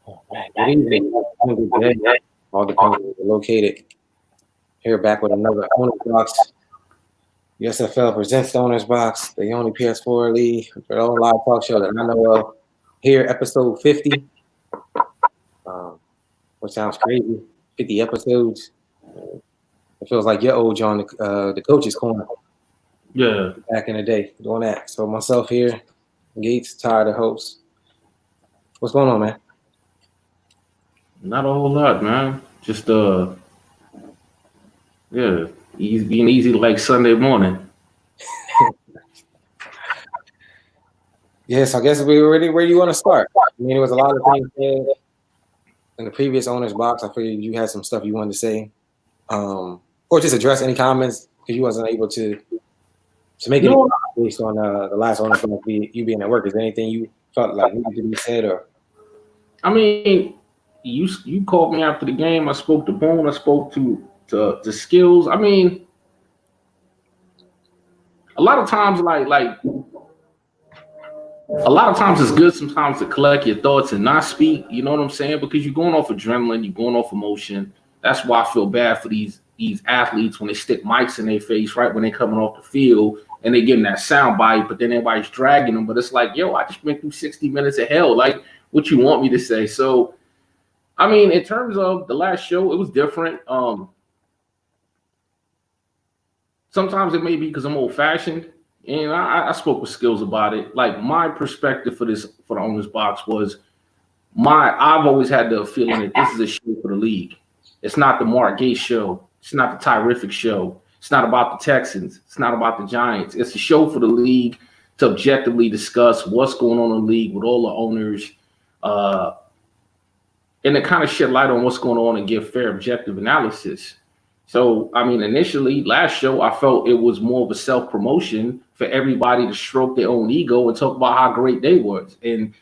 Oh, man. Good evening. Good day. All the countries are located here back with another Owners Box. USFL presents the Owners Box, the only PS4 League, the only live talk show that I know of. Here, episode 50, which sounds crazy. 50 episodes. It feels like you're old, John, the coach's corner. Yeah. Back in the day, doing that. So myself here, Gates, Ty, the host. What's going on, man? Not a whole lot, man. Just being easy like Sunday morning. Yes, I guess we're ready. Where do you want to start? I mean, there was a lot of things said in the previous Owners Box. I figured you had some stuff you wanted to say, or just address any comments because you wasn't able to make any comments based on the last Owners Box. You being at work, is there anything you felt like needed to be said? Or I mean, you called me after the game. I spoke to Boone. I spoke to Skills. I mean, a lot of times, a lot of times it's good sometimes to collect your thoughts and not speak. You know what I'm saying? Because you're going off adrenaline, you're going off emotion. That's why I feel bad for these athletes when they stick mics in their face right when they're coming off the field and they getting that sound bite, but then everybody's dragging them. But it's like, yo, I just went through 60 minutes of hell. Like, what you want me to say? So, I mean, in terms of the last show, it was different. Sometimes it may be because I'm old-fashioned. And I spoke with Skills about it. Like, my perspective for the Owners Box was I've always had the feeling that this is a show for the league. It's not the Marc Gates show. It's not the Ty-riffic show. It's not about the Texans. It's not about the Giants. It's a show for the league to objectively discuss what's going on in the league with all the owners, and to kind of shed light on what's going on and give fair, objective analysis. So, I mean, initially, last show, I felt it was more of a self-promotion for everybody to stroke their own ego and talk about how great they was. And,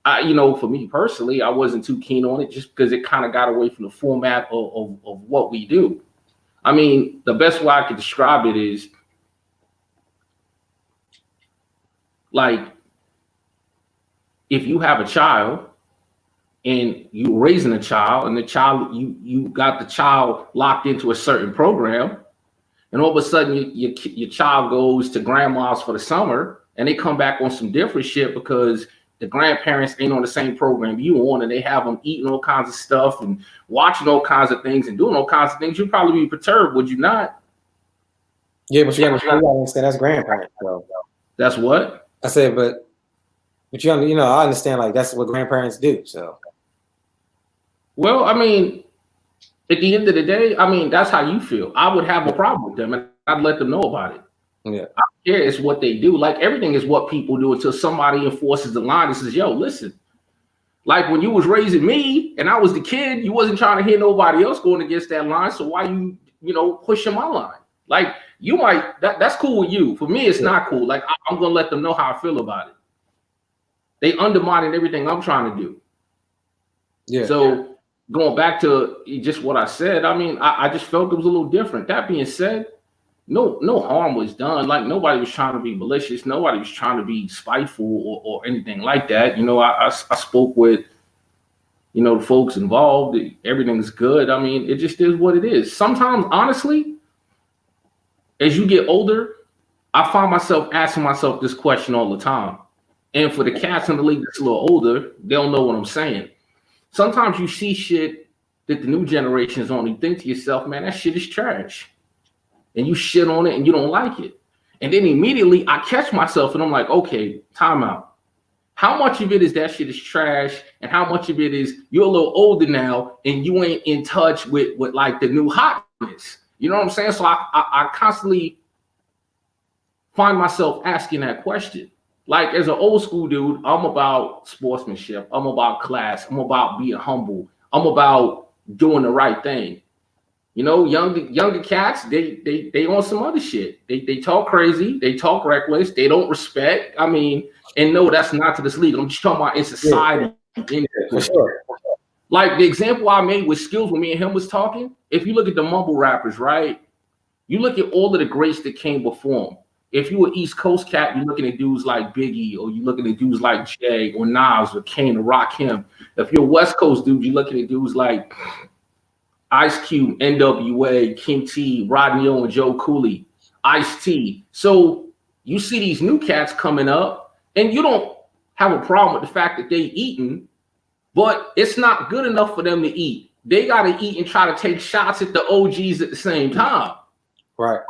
for me personally, I wasn't too keen on it just because it kind of got away from the format of what we do. I mean, the best way I could describe it is like if you have a child and you raising a child and the child, you got the child locked into a certain program, and all of a sudden your child goes to grandma's for the summer and they come back on some different shit because the grandparents ain't on the same program you on, and they have them eating all kinds of stuff and watching all kinds of things and doing all kinds of things. You'd probably be perturbed, would you not? Yeah, but you gotta understand that's grandparents. So. That's what? I said, but I understand, like, that's what grandparents do, so. Well, I mean, at the end of the day, I mean, that's how you feel. I would have a problem with them, and I'd let them know about it. Yeah. I don't care. It's what they do. Like, everything is what people do until somebody enforces the line and says, yo, listen, like when you was raising me and I was the kid, you wasn't trying to hear nobody else going against that line. So why you pushing my line? Like, you might, that's cool with you. For me, it's not cool. Like, I'm going to let them know how I feel about it. They undermining everything I'm trying to do. Yeah. So going back to just what I said, I mean, I just felt it was a little different. That being said, no harm was done. Like, nobody was trying to be malicious. Nobody was trying to be spiteful or anything like that. I spoke with, the folks involved. Everything's good. I mean, it just is what it is. Sometimes, honestly, as you get older, I find myself asking myself this question all the time. And for the cats in the league that's a little older, they don't know what I'm saying. Sometimes you see shit that the new generation is on. You think to yourself, man, that shit is trash. And you shit on it and you don't like it. And then immediately I catch myself and I'm like, okay, time out. How much of it is that shit is trash? And how much of it is you're a little older now and you ain't in touch with like the new hotness? You know what I'm saying? So I constantly find myself asking that question. Like, as an old school dude, I'm about sportsmanship. I'm about class. I'm about being humble. I'm about doing the right thing. Younger cats, they on some other shit. They talk crazy. They talk reckless. They don't respect. I mean, and no, that's not to this league. I'm just talking about in society. Yeah, for sure. Like the example I made with Skills when me and him was talking. If you look at the mumble rappers, right? You look at all of the greats that came before them. if you were East Coast cat, you're looking at dudes like Biggie, or you're looking at dudes like Jay or Nas or Kane or Rakim. If you're a West Coast dude, you're looking at dudes like Ice Cube, NWA, King T, Rodney O, and Joe Cooley, Ice-T. So you see these new cats coming up, and you don't have a problem with the fact that they eating, but it's not good enough for them to eat. They got to eat and try to take shots at the OGs at the same time. Right.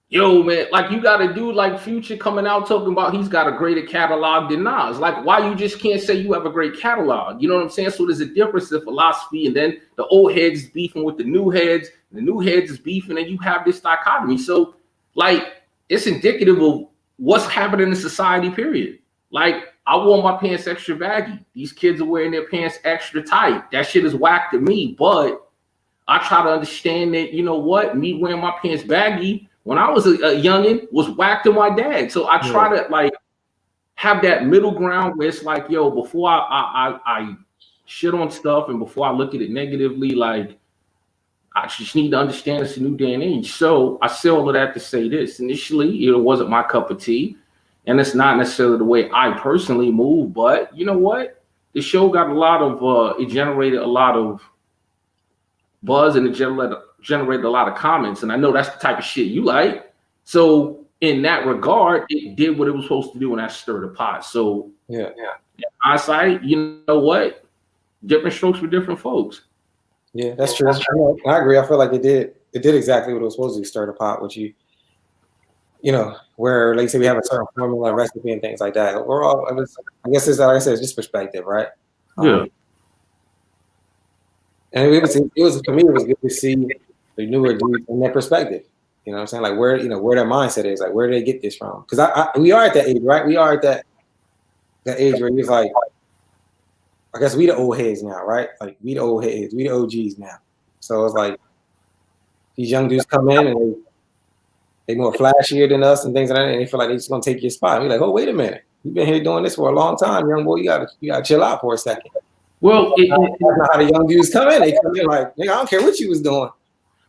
Yo, man, like you got a dude like Future coming out talking about he's got a greater catalog than Nas. Like, why you just can't say you have a great catalog? You know what I'm saying? So there's a difference in philosophy, and then the old heads is beefing with the new heads, and the new heads is beefing, and you have this dichotomy. So, like, it's indicative of what's happening in society, period. Like, I wore my pants extra baggy. These kids are wearing their pants extra tight. That shit is whack to me, but I try to understand that, you know what? Me wearing my pants baggy when I was a youngin' was whack to my dad. So I try to like have that middle ground where it's like, yo, before I shit on stuff and before I look at it negatively, like I just need to understand it's a new day and age. So I say all of that to say this. Initially, it wasn't my cup of tea, and it's not necessarily the way I personally move. But you know what? The show got a lot of it generated a lot of buzz, and it generated a lot of comments, and I know that's the type of shit you like. So in that regard, it did what it was supposed to do, and that stirred the pot. So yeah. In hindsight, you know what? Different strokes for different folks. Yeah, that's true. I agree. I feel like it did exactly what it was supposed to do, stir the pot, which you know, where like say we have a certain formula, recipe, and things like that. Overall, I guess it's like I said, it's just perspective, right? Yeah. And it was for me, it was good to see the newer dudes in their perspective. You know what I'm saying? Like where their mindset is, like where do they get this from? Because we are at that age, right? We are at that age where it's like, I guess we the old heads now, right? Like we the old heads, we the OGs now. So it's like these young dudes come in and they more flashier than us and things like that, and they feel like they're just gonna take your spot. We're like, oh, wait a minute, you've been here doing this for a long time, young boy. You gotta chill out for a second. Well, that's not how the young dudes come in. They come in like, nigga, I don't care what you was doing.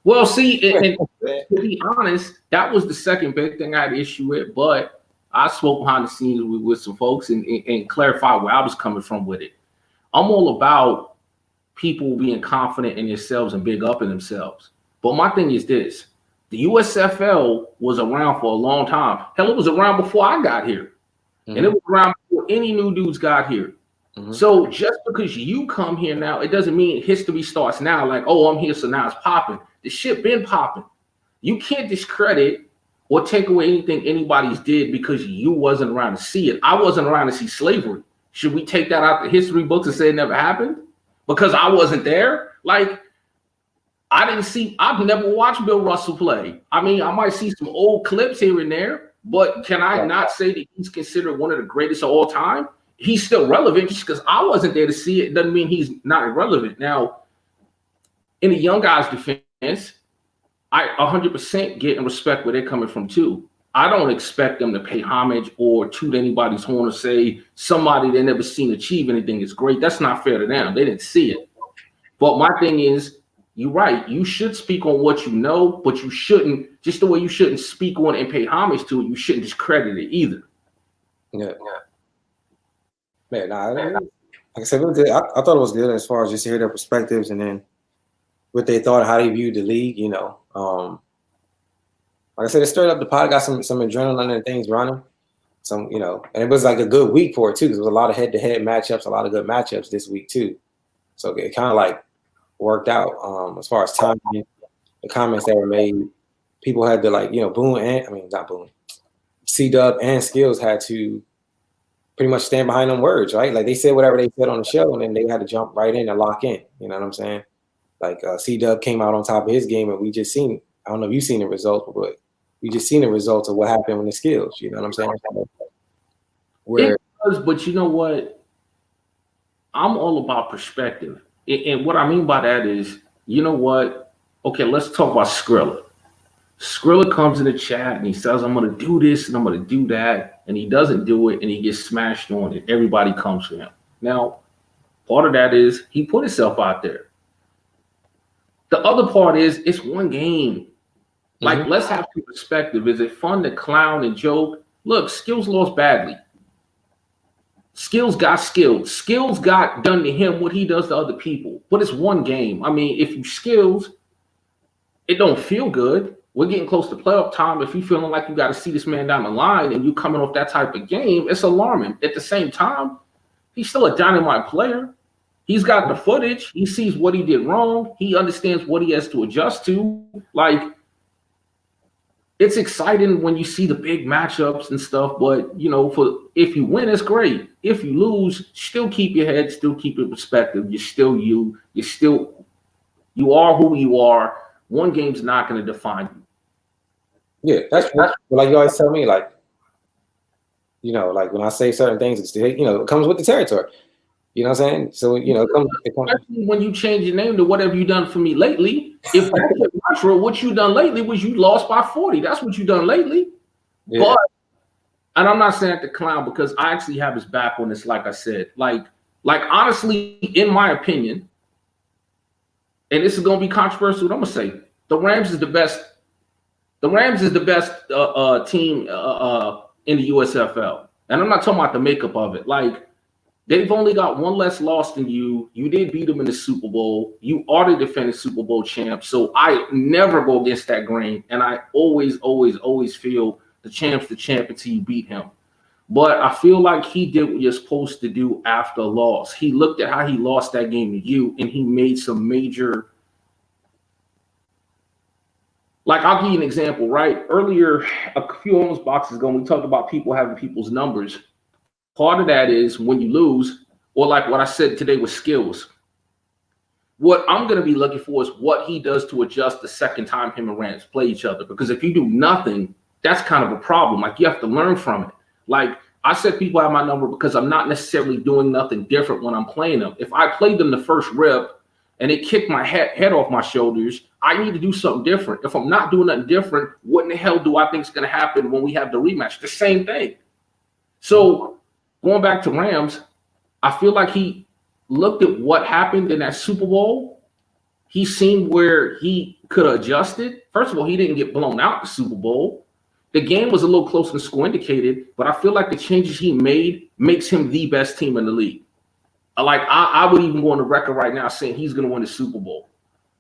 Well, see, and to be honest, that was the second big thing I had issue with. But I spoke behind the scenes with some folks and clarified where I was coming from with it. I'm all about people being confident in themselves and big up in themselves. But my thing is this: the USFL was around for a long time. Hell, it was around before I got here, and it was around before any new dudes got here. So just because you come here now, it doesn't mean history starts now. Like, oh, I'm here, so now it's popping. The shit been popping. You can't discredit or take away anything anybody's did because you wasn't around to see it. I wasn't around to see slavery. Should we take that out the history books and say it never happened? Because I wasn't there? Like, I've never watched Bill Russell play. I mean, I might see some old clips here and there, but can I not say that he's considered one of the greatest of all time? He's still relevant. Just because I wasn't there to see it doesn't mean he's not irrelevant. Now, in the young guys' defense, I 100% get and respect where they're coming from too. I don't expect them to pay homage or toot anybody's horn or say somebody they never seen achieve anything is great. That's not fair to them. They didn't see it. But my thing is, you're right. You should speak on what you know, but you shouldn't, just the way you shouldn't speak on it and pay homage to it, you shouldn't discredit it either. Yeah. Man, like I said, I thought it was good as far as just to hear their perspectives and then what they thought, how they viewed the league, you know. Like I said, it stirred up the pot, got some adrenaline and things running. Some, you know, and it was like a good week for it too, because there was a lot of head-to-head matchups, a lot of good matchups this week too. So it kind of like worked out as far as timing, the comments that were made. People had to like, you know, C-Dub and Skills had to pretty much stand behind them words, right? Like they said whatever they said on the show, and then they had to jump right in and lock in. You know what I'm saying? Like C-Dub came out on top of his game, and we just seen. I don't know if you've seen the results, but we just seen the results of what happened with the Skills. You know what I'm saying? It does, but you know what? I'm all about perspective, and what I mean by that is, you know what? Okay, let's talk about Skrilla. Skrilla comes in the chat and he says, I'm going to do this and I'm going to do that. And he doesn't do it and he gets smashed on it. Everybody comes for him. Now, part of that is he put himself out there. The other part is it's one game. Like, let's have some perspective. Is it fun to clown and joke? Look, Skills lost badly. Skills got skilled. Skills got done to him what he does to other people. But it's one game. I mean, if you Skills, it don't feel good. We're getting close to playoff time. If you feeling like you got to see this man down the line and you coming off that type of game, it's alarming. At the same time, he's still a dynamite player. He's got the footage. He sees what he did wrong. He understands what he has to adjust to. Like, it's exciting when you see the big matchups and stuff, but if you win, it's great. If you lose, still keep your head, still keep your perspective. You're still you. You are who you are. One game's not going to define you. Yeah, that's like you always tell me, like, like when I say certain things, it's it comes with the territory. You know what I'm saying? So, it comes especially when you change your name to whatever you done for me lately. If that's your mantra, what you done lately was you lost by 40. That's what you done lately. Yeah. But, and I'm not saying the clown because I actually have his back on this, like I said. Like honestly, in my opinion, and this is going to be controversial, what I'm going to say, the Rams is the best. The Rams is the best team in the USFL. And I'm not talking about the makeup of it. Like, they've only got one less loss than you. You did beat them in the Super Bowl. You are the defending Super Bowl champ. So I never go against that grain. And I always feel the champ's the champ until you beat him. But I feel like he did what you're supposed to do after a loss. He looked at how he lost that game to you, and he made some major. Like, I'll give you an example, right? Earlier, a few almost boxes ago, we talked about people having people's numbers. Part of that is when you lose, or like what I said today with Skills. What I'm going to be looking for is what he does to adjust the second time him and Rams play each other. Because if you do nothing, that's kind of a problem. Like, you have to learn from it. Like, I said people have my number because I'm not necessarily doing nothing different when I'm playing them. If I played them the first rip and it kicked my head off my shoulders, I need to do something different. If I'm not doing nothing different, what in the hell do I think is going to happen when we have the rematch? The same thing. So going back to Rams, I feel like he looked at what happened in that Super Bowl. He seen where he could have adjusted. First of all, he didn't get blown out the Super Bowl. The game was a little closer than score indicated, but I feel like the changes he made makes him the best team in the league. Like, I would even go on the record right now saying he's going to win the Super Bowl.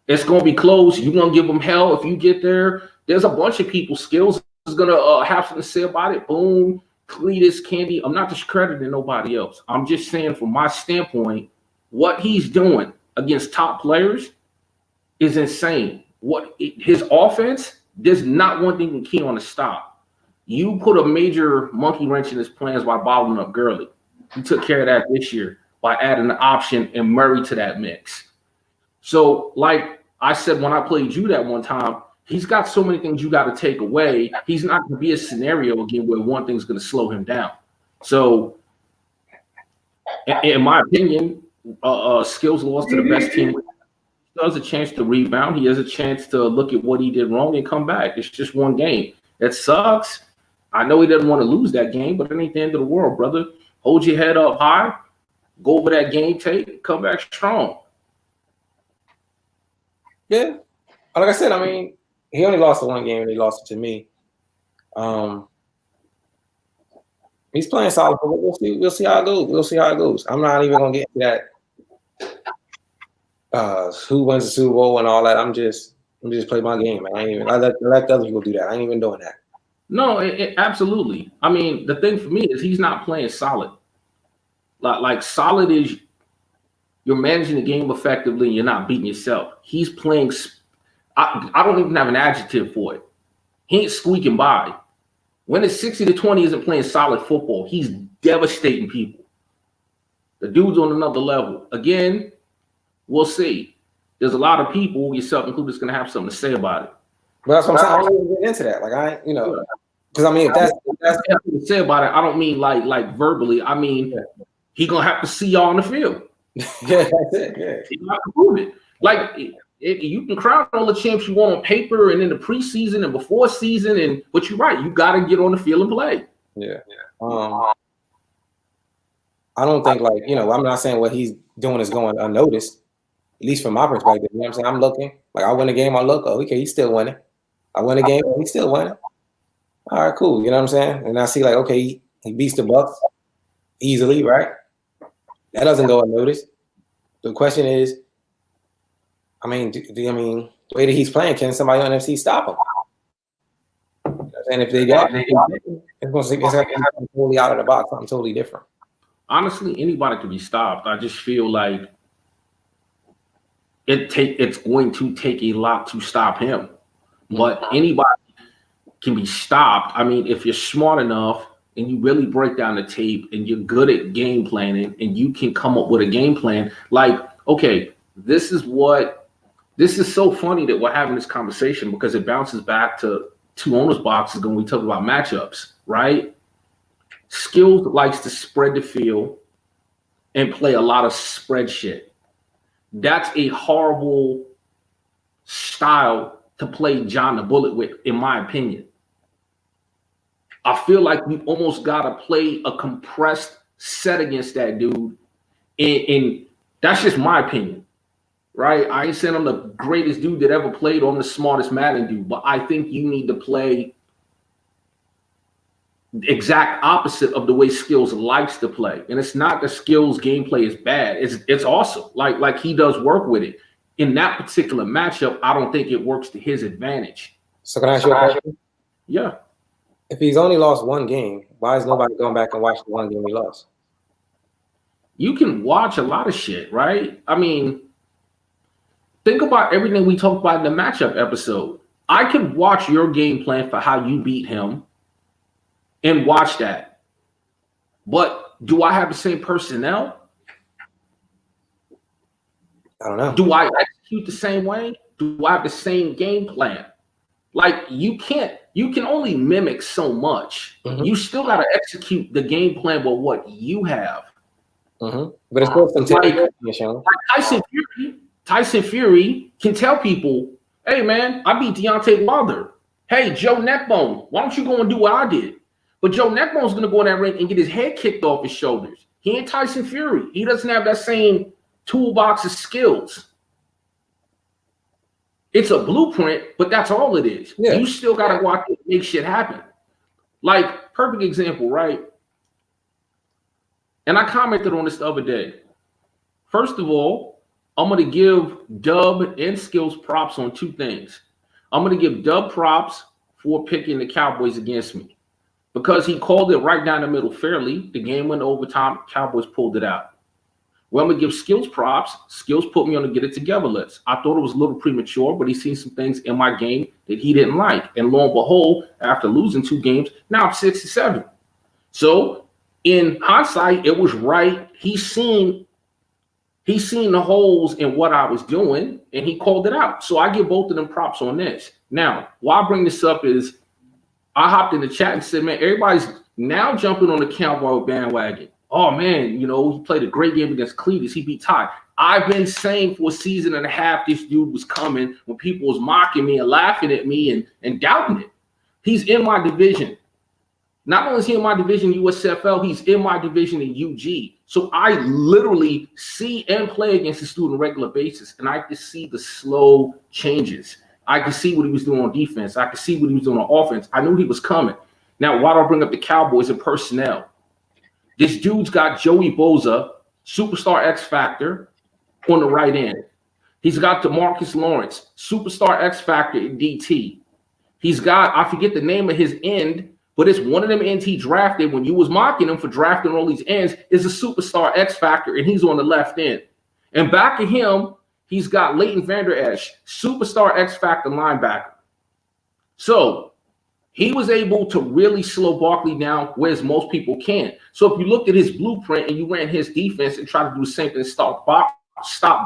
It's going to be close. You're going to give him hell if you get there. There's a bunch of people. Skills is going to have something to say about it. Boom. Cletus, Candy. I'm not discrediting nobody else. I'm just saying from my standpoint, what he's doing against top players is insane. His offense, there's not one thing key on to stop. You put a major monkey wrench in his plans by bottling up Gurley. He took care of that this year by adding an option and Murray to that mix. So, like I said when I played you that one time, he's got so many things you got to take away. He's not going to be a scenario again where one thing's going to slow him down. So, in my opinion, Skills lost to the best team. He has a chance to rebound. He has a chance to look at what he did wrong and come back. It's just one game. It sucks. I know he doesn't want to lose that game, but it ain't the end of the world, brother. Hold your head up high. Go over that game tape and come back strong. Yeah. Like I said, I mean, he only lost the one game and he lost it to me. He's playing solid, but we'll see how it goes. I'm not even gonna get into that who wins the Super Bowl and all that. I'm just play my game, man. I let other people do that. I ain't even doing that. No, absolutely. I mean, the thing for me is he's not playing solid. Like solid is you're managing the game effectively and you're not beating yourself. He's playing. I don't even have an adjective for it. He ain't squeaking by. When it's 60-20 isn't playing solid football, he's devastating people. The dude's on another level. Again, we'll see. There's a lot of people, yourself included, is going to have something to say about it. But that's what I'm saying. I don't even get into that. Like, because I mean, if that's to say about it, I don't mean like verbally. I mean, he gonna have to see y'all on the field. Yeah, that's it. Yeah, he gonna have to prove it. Like, you can crown all the champs you want on paper and in the preseason and before season, but you're right. You got to get on the field and play. Yeah. I don't think I'm not saying what he's doing is going unnoticed. At least from my perspective, you know what I'm saying? I'm looking. Like, I win a game, I look, okay, he's still winning. I win a game, and he's still winning. All right, cool. You know what I'm saying? And I see like, okay, he beats the Bucks easily, right? That doesn't go unnoticed. The question is, I mean, the way that he's playing, can somebody on FC stop him? And if they don't, it's going to happen totally out of the box, something totally different. Honestly, anybody can be stopped. I just feel like it's going to take a lot to stop him. But anybody can be stopped. I mean, if you're smart enough and you really break down the tape and you're good at game planning and you can come up with a game plan, like, okay, this is so funny that we're having this conversation because it bounces back to two owners boxes when we talk about matchups, right? Skills likes to spread the field and play a lot of spread shit. That's a horrible style to play John the Bullet with, in my opinion. I feel like we almost got to play a compressed set against that dude. And that's just my opinion, right? I ain't saying I'm the greatest dude that ever played or I'm the smartest Madden dude, but I think you need to play the exact opposite of the way Skills likes to play. And it's not that Skills gameplay is bad. It's awesome. Like he does work with it. In that particular matchup, I don't think it works to his advantage. So can I ask you a question? Yeah. If he's only lost one game, why is nobody going back and watch the one game he lost? You can watch a lot of shit, right? I mean, think about everything we talked about in the matchup episode. I can watch your game plan for how you beat him and watch that. But do I have the same personnel? I don't know. Do I execute the same way? Do I have the same game plan? Like, you can only mimic so much. Mm-hmm. You still got to execute the game plan with what you have. Mm-hmm. But it's still some like Tyson Fury can tell people, hey, man, I beat Deontay Wilder. Hey, Joe Neckbone, why don't you go and do what I did? But Joe Neckbone's going to go in that ring and get his head kicked off his shoulders. He ain't Tyson Fury. He doesn't have that same toolbox of skills. It's a blueprint, but that's all it is. Yeah. You still got to watch it make shit happen. Like, perfect example, right? And I commented on this the other day. First of all, I'm going to give Dub and Skills props on two things. I'm going to give Dub props for picking the Cowboys against me because he called it right down the middle fairly. The game went to overtime. Cowboys pulled it out. Well, I'm going to give Skills props. Skills put me on the get it together list. I thought it was a little premature, but he's seen some things in my game that he didn't like. And lo and behold, after losing 2 games, now I'm 6-7. So in hindsight, it was right. He's seen the holes in what I was doing, and he called it out. So I give both of them props on this. Now, why I bring this up is I hopped in the chat and said, man, everybody's now jumping on the Cowboy bandwagon. Oh, man, he played a great game against Cletus. He beat Ty. I've been saying for a season and a half this dude was coming when people was mocking me and laughing at me and doubting it. He's in my division. Not only is he in my division, USFL, he's in my division in UG. So I literally see and play against this dude on a regular basis, and I can see the slow changes. I can see what he was doing on defense. I can see what he was doing on offense. I knew he was coming. Now, why do I bring up the Cowboys and personnel? This dude's got Joey Bosa, superstar X Factor, on the right end. He's got DeMarcus Lawrence, superstar X Factor in DT. He's got, I forget the name of his end, but it's one of them ends he drafted when you was mocking him for drafting all these ends is a superstar X Factor, and he's on the left end. And back of him, he's got Leighton Vander Esch, superstar X Factor linebacker. So he was able to really slow Barkley down, whereas most people can't. So if you looked at his blueprint and you ran his defense and tried to do the same thing to stop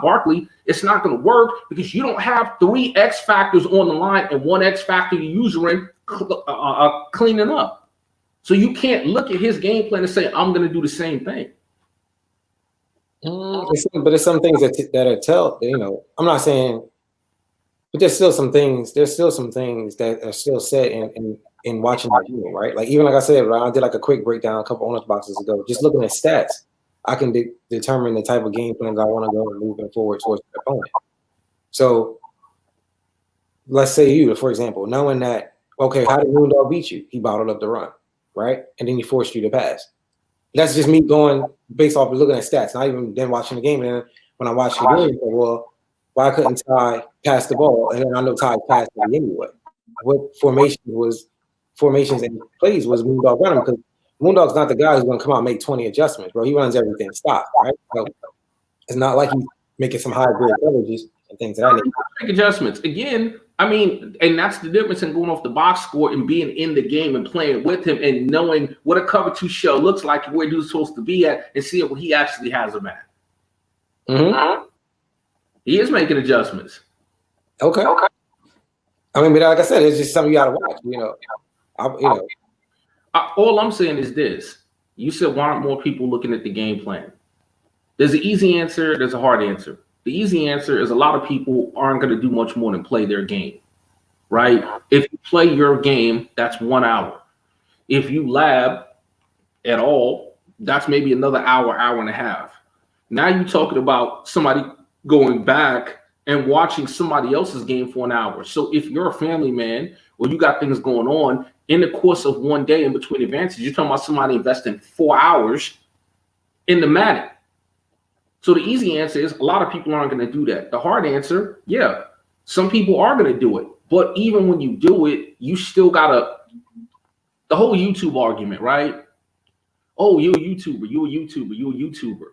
Barkley, it's not going to work because you don't have 3 X factors on the line and 1 X factor you're using cleaning up. So you can't look at his game plan and say, I'm going to do the same thing. But there's some things that are tell, I'm not saying, but there's still some things that are still set in watching that game, right? Like, even like I said, right, I did like a quick breakdown a couple owners boxes ago. Just looking at stats, I can determine the type of game plans I want to go moving forward towards the opponent. So let's say you, for example, knowing that, okay, how did Moondog beat you? He bottled up the run, right? And then he forced you to pass. That's just me going based off of looking at stats, not even then watching the game. And then when I watched the game, I said, well, why couldn't Ty pass the ball? And then I know Ty passed it anyway. What formations and plays was Moondog running? Because Moondog's not the guy who's going to come out and make 20 adjustments, bro. He runs everything stop, right? So it's not like he's making some high-grade coverages and things of that nature. Make adjustments. Again, I mean, and that's the difference in going off the box score and being in the game and playing with him and knowing what a cover two shell looks like and where dude's supposed to be at and seeing what he actually has him at. Mm-hmm. He is making adjustments. Okay. I mean, but like I said, it's just something you got to watch, All I'm saying is this. You said, why aren't more people looking at the game plan? There's an easy answer. There's a hard answer. The easy answer is a lot of people aren't going to do much more than play their game, right? If you play your game, that's 1 hour. If you lab at all, that's maybe another hour, hour and a half. Now you're talking about somebody going back and watching somebody else's game for an hour. So if you're a family man or you got things going on in the course of one day in between advances, you're talking about somebody investing 4 hours in the Madden. So the easy answer is a lot of people aren't going to do that. The hard answer, yeah, some people are going to do it. But even when you do it, you still got the whole YouTube argument, right? Oh, you're a YouTuber, you're a YouTuber, you're a YouTuber.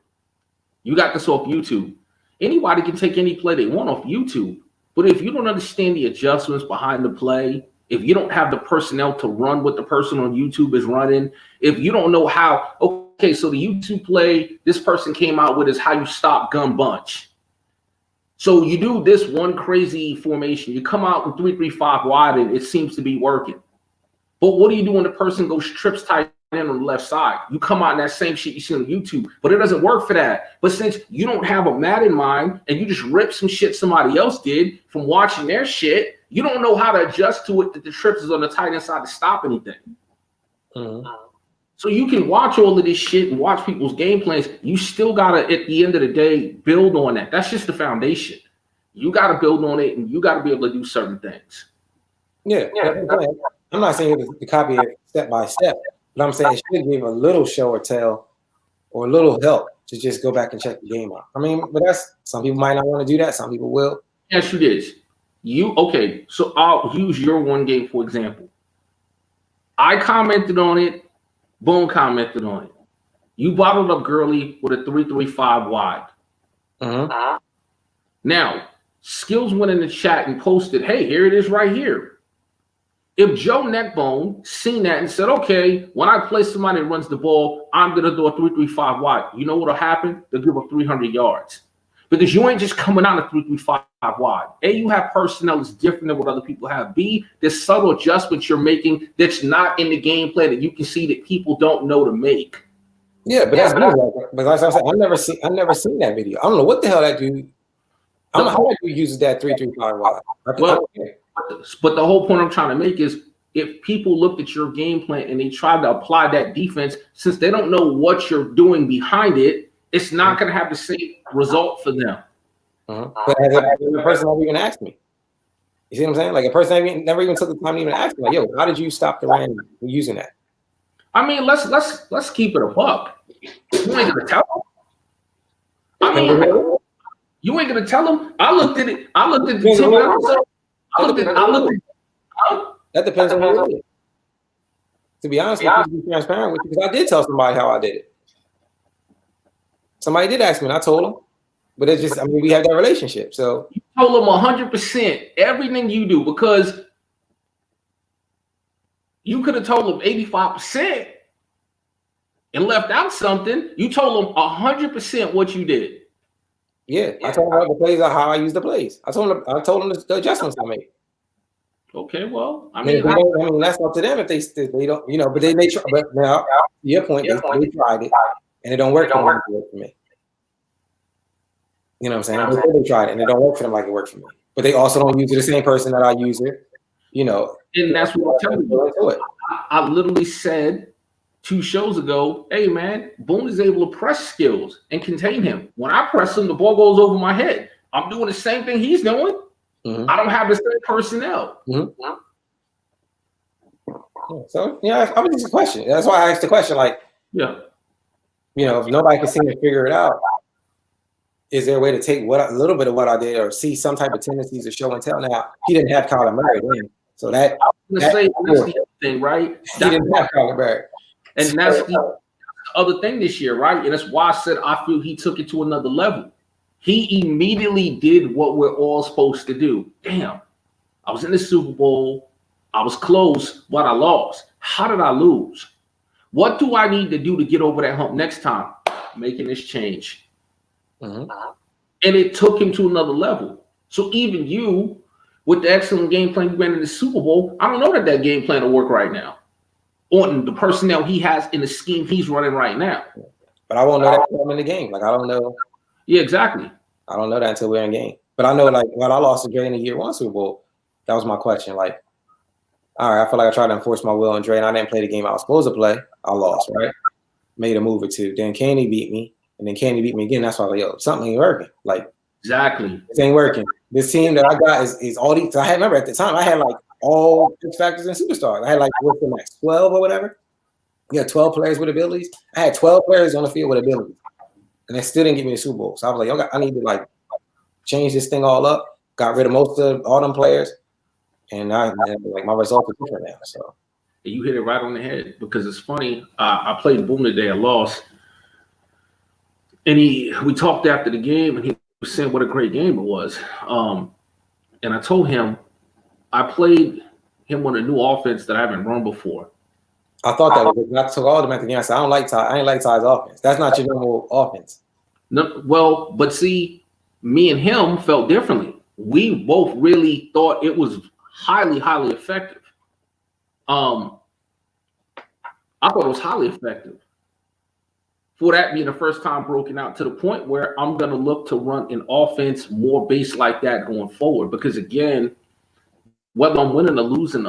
You got this off YouTube. Anybody can take any play they want off YouTube. But if you don't understand the adjustments behind the play, if you don't have the personnel to run what the person on YouTube is running, if you don't know how, okay, so the YouTube play this person came out with is how you stop gun bunch. So you do this one crazy formation. You come out with 3-3-5 wide and it seems to be working. But what do you do when the person goes trips tight end on the left side? You come out in that same shit you see on YouTube, but it doesn't work for that. But since you don't have a Madden mind and you just rip some shit somebody else did from watching their shit, you don't know how to adjust to it that the trips is on the tight end side to stop anything. Mm-hmm. So you can watch all of this shit and watch people's game plans. You still gotta, at the end of the day, build on that. That's just the foundation. You gotta build on it, and you gotta be able to do certain things. Yeah. I'm not saying to copy it step by step, but I'm saying it should give a little show or tell or a little help to just go back and check the game out. I mean, but that's, some people might not want to do that. Some people will. Yes, it is. Okay, so I'll use your one game for example. I commented on it. Boone commented on it. You bottled up Gurley with a 3-3-5 wide. Mm-hmm. Now, Skills went in the chat and posted, hey, here it is right here. If Joe Neckbone seen that and said, okay, when I play somebody that runs the ball, I'm going to do a 3-3-5 wide. You know what will happen? They'll give up 300 yards. Because you ain't just coming out of 3-3-5 wide. A, you have personnel that's different than what other people have. B, there's subtle adjustments you're making that's not in the game plan that you can see that people don't know to make. Yeah, but that's good. But like I said, I've never seen that video. I don't know what the hell that dude. I don't know how that dude uses that 3-3-5 wide. But the whole point I'm trying to make is if people looked at your game plan and they tried to apply that defense, since they don't know what you're doing behind it, it's not going to have the same result for them. But the person never even asked me. You see what I'm saying? Like a person never even took the time to even ask me, like, yo, how did you stop the run using that? I mean, let's keep it a buck. You ain't gonna tell them. I mean, you ain't gonna tell them. I looked at it. I looked at the 10 episode. That depends on who it is. To be honest, to be transparent with you, because I did tell somebody how I did it. Somebody did ask me, and I told them. But it's just, I mean, we have that relationship. So you told them 100% everything you do, because you could have told them 85% and left out something. You told them 100% what you did. Yeah, I told them the plays are how I use the plays. I told them the adjustments I made. Okay, well, I mean, that's up to them if they don't, you know. But they try. But now, to your point, they tried it and it don't work for me. You know what I'm saying? They tried it and it don't work for them like it worked for me. But they also don't use it the same person that I use it. You know, and that's what I'm telling you. I literally said 2 shows ago, hey man, Boone is able to press Skills and contain him. When I press him, the ball goes over my head. I'm doing the same thing he's doing. I don't have the same personnel. So yeah, I mean, it's a question. That's why I asked the question. Like, Yeah, if nobody can seem to figure it out, is there a way to take a little bit of what I did or see some type of tendencies of show and tell? Now he didn't have Kyler Murray then, so that's the thing, right? He didn't have Kyler Murray, and that's the other thing this year, right? And that's why I said I feel he took it to another level. He immediately did what we're all supposed to do. Damn, I was in the Super Bowl. I was close, but I lost. How did I lose? What do I need to do to get over that hump next time? Making this change. And it took him to another level. So even you, with the excellent game plan you ran in the Super Bowl, I don't know that game plan will work right now on the personnel he has in the scheme he's running right now. But I won't know that until I'm in the game. Like, I don't know. Yeah, exactly. I don't know that until we're in game. But I know, like, when I lost to Dre in the year 1 Super Bowl, that was my question. Like, all right, I feel like I tried to enforce my will on Dre, and I didn't play the game I was supposed to play. I lost, right? Made a move or two. Then Candy beat me, and then Candy beat me again. That's why I was like, yo, something ain't working. Like, exactly. This ain't working. This team that I got is all these. I remember at the time, I had like all X Factors and Superstars. I had like, what's the max, 12 or whatever? Yeah, 12 players with abilities. I had 12 players on the field with abilities. And they still didn't give me the Super Bowl. So I was like, yo, I need to like change this thing all up. Got rid of most of all them players. And like my results are different now. So you hit it right on the head because it's funny. I played Boom today. I lost. And we talked after the game and he was saying what a great game it was. And I told him I played him on a new offense that I haven't run before. I thought that was I took all the at the game. I said, I ain't like Ty's offense. That's not your normal offense. No, well, but see, me and him felt differently. We both really thought it was highly, highly effective. I thought it was highly effective. For that being the first time broken out to the point where I'm going to look to run an offense more based like that going forward. Because again, whether I'm winning or losing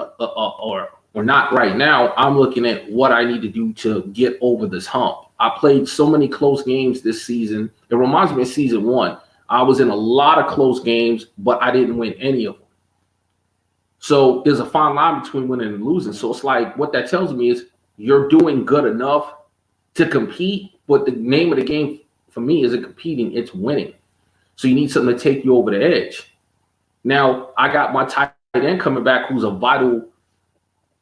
or not right now, I'm looking at what I need to do to get over this hump. I played so many close games this season. It reminds me of season 1. I was in a lot of close games, but I didn't win any of them. So there's a fine line between winning and losing. So it's like what that tells me is you're doing good enough to compete, but the name of the game for me isn't competing, it's winning. So you need something to take you over the edge. Now, I got my tight end coming back who's a vital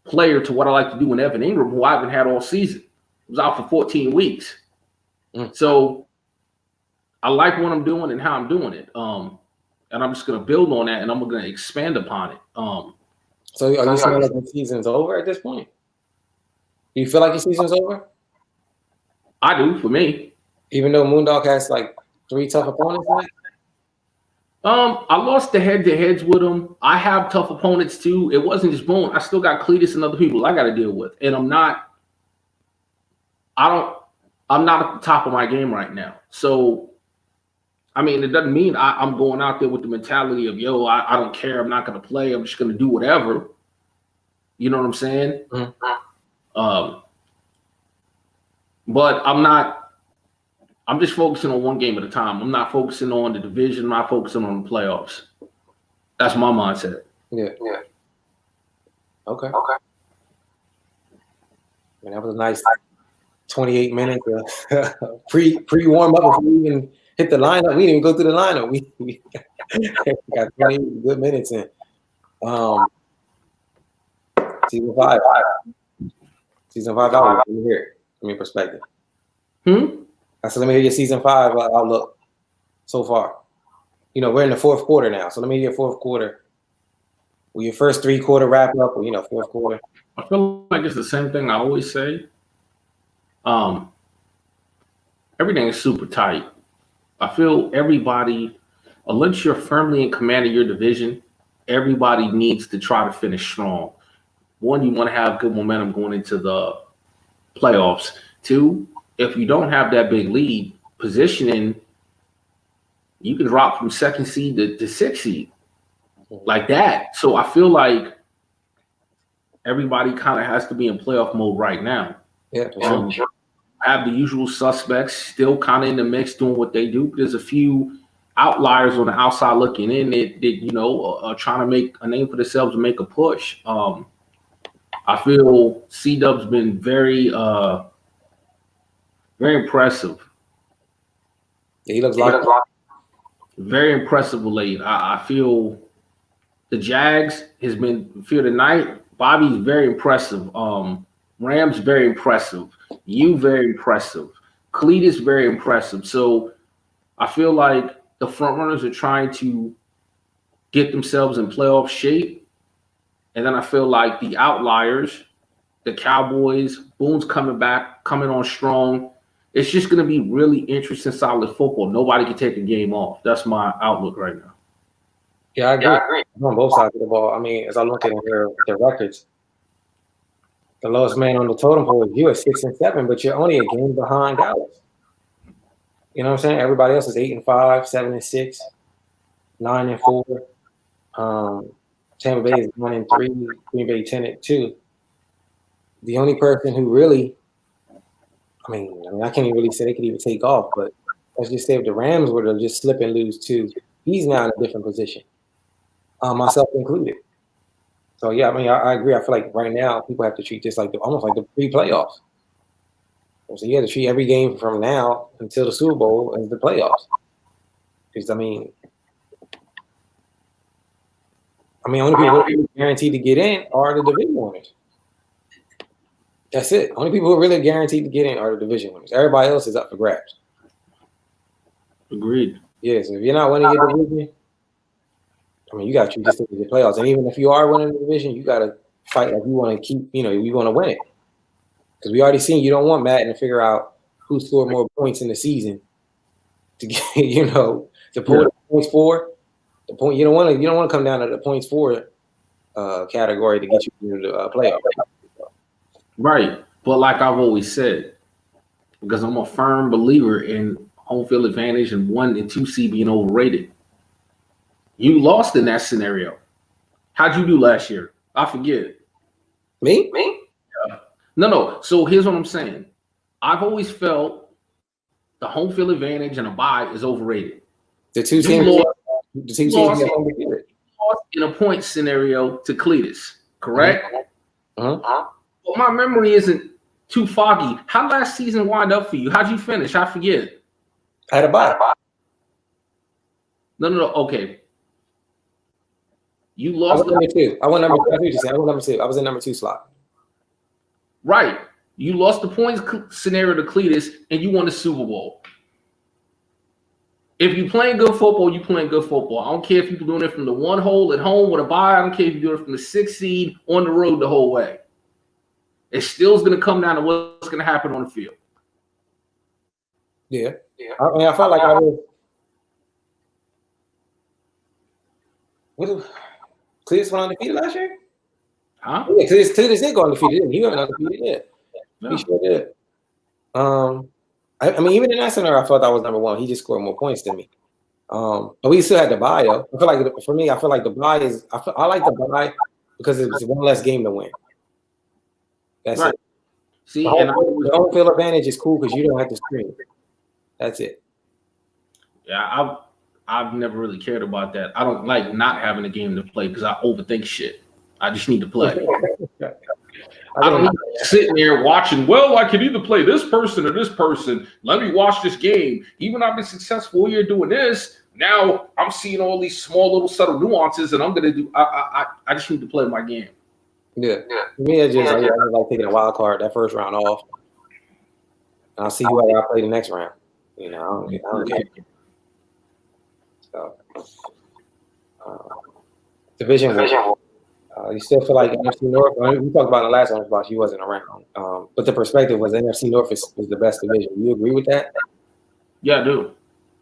player to what I like to do in Evan Ingram, who I haven't had all season. He was out for 14 weeks. So I like what I'm doing and how I'm doing it. And I'm just going to build on that and I'm going to expand upon it. So are you saying like the season's over at this point? Do you feel like the season's over? I do, for me. Even though Moondog has like 3 tough opponents left? I lost the head-to-heads with him. I have tough opponents too. It wasn't just Boone. I still got Cletus and other people I got to deal with. And I'm not at the top of my game right now. So, I mean, it doesn't mean I'm going out there with the mentality of, yo, I don't care. I'm not going to play. I'm just going to do whatever. You know what I'm saying? But I'm just focusing on one game at a time. I'm not focusing on the division. I'm not focusing on the playoffs. That's my mindset. Yeah. Okay. And that was a nice 28 minutes of pre warm up before we even hit the lineup. We didn't even go through the lineup. We got 20 good minutes in. Season 5. Season 5 out. Let me hear it from your perspective. I said, let me hear your season 5 outlook so far. You know, we're in the 4th quarter now. So let me hear your 4th quarter. Will your first 3-quarter wrap up or, 4th quarter? I feel like it's the same thing I always say. Everything is super tight. I feel everybody, unless you're firmly in command of your division, everybody needs to try to finish strong. 1, you want to have good momentum going into the playoffs. 2, if you don't have that big lead, positioning, you can drop from 2nd seed to 6th seed like that. So I feel like everybody kind of has to be in playoff mode right now. Yeah, for sure. Have the usual suspects still kind of in the mix doing what they do. There's a few outliers on the outside looking in that you know are trying to make a name for themselves and make a push. I feel C-Dub's been very impressive. Yeah, he looks like very impressive late. I feel the Jags has been feel tonight. Bobby's very impressive. Rams very impressive. You very impressive. Cletus very impressive. So I feel like the front runners are trying to get themselves in playoff shape. And then I feel like the outliers, the Cowboys, Boone's coming back, coming on strong. It's just going to be really interesting, solid football. Nobody can take a game off. That's my outlook right now. Yeah, I agree. I'm on both sides of the ball. I mean, as I look at their records, the lowest man on the totem pole is you at 6-7, but you're only a game behind Dallas. You know what I'm saying? Everybody else is 8-5, 7-6, 9-4. Tampa Bay is 1-3. Green Bay 10-2. The only person who really, I mean, I can't even really say they could even take off, but let's just say if the Rams were to just slip and lose too, he's now in a different position, myself included. So yeah, I mean, I agree. I feel like right now people have to treat this like almost like the pre-playoffs. So you have to treat every game from now until the Super Bowl as the playoffs. Because I mean, only people who are guaranteed to get in are the division winners. That's it. Only people who are really guaranteed to get in are the division winners. Everybody else is up for grabs. Agreed. Yeah, so if you're not winning your division, I mean, you got to treat this as the playoffs. And even if you are winning the division, you got to fight like you want to keep, you want to win it. Because we already seen you don't want Madden to figure out who scored more points in the season to get, to pull the points for. The point you don't want to come down to the points for category to get you into the playoff. Right. But like I've always said, because I'm a firm believer in home field advantage and 1 and 2 seed being overrated. You lost in that scenario. How'd you do last year? I forget. Me? Yeah. No. So here's what I'm saying. I've always felt the home field advantage and a bye is overrated. The two teams lost in a point scenario to Cletus, correct? Uh-huh. But my memory isn't too foggy. How last season wind up for you? How'd you finish? I forget. I had a bye. No. Okay. You lost. I went number 2. I went number 2. I was in number 2 slot. Right. You lost the points scenario to Cletus, and you won the Super Bowl. If you're playing good football, you're playing good football. I don't care if you're doing it from the 1 hole at home with a bye. I don't care if you're doing it from the 6 seed on the road the whole way. It still is going to come down to what's going to happen on the field. Yeah. I mean, I felt like I was. Cletus went undefeated last year? Huh? Yeah, Cletus did go undefeated. He went undefeated, yeah. He sure did. I mean, even in that scenario, I thought I was number 1. He just scored more points than me. But we still had the bye, though. I feel like for me, I feel like the bye is. I like the bye because it's one less game to win. That's right. It. See, the home field advantage is cool because you don't have to scream. That's it. Yeah, I've never really cared about that. I don't like not having a game to play because I overthink shit. I just need to play. I don't need sitting there watching, well, I can either play this person or this person. Let me watch this game. Even I've been successful all year doing this. Now I'm seeing all these small little subtle nuances and I'm going to do, I just need to play my game. Yeah. For me, I just like taking a wild card that first round off. And I'll see whoever I play the next round. I don't care. So, division. You still feel like NFC North? We talked about in the last one about you wasn't around, but the perspective was NFC North is the best division. You agree with that? Yeah, I do.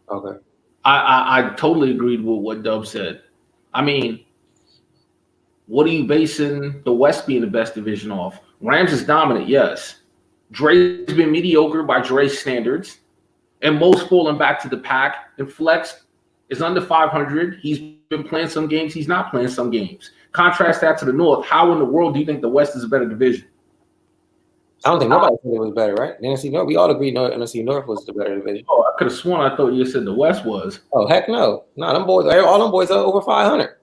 Okay. I totally agreed with what Dub said. I mean, what are you basing the West being the best division off? Rams is dominant, yes. Dre's been mediocre by Dre's standards, and most falling back to the pack. And Flex is under 500. He's been playing some games. He's not playing some games. Contrast that to the North. How in the world do you think the West is a better division? I don't think nobody said it was better, right? The NFC North, we all agreed NFC North was the better division. Oh, I could have sworn I thought you said the West was. Oh, heck no. No, them boys, all them boys are over 500.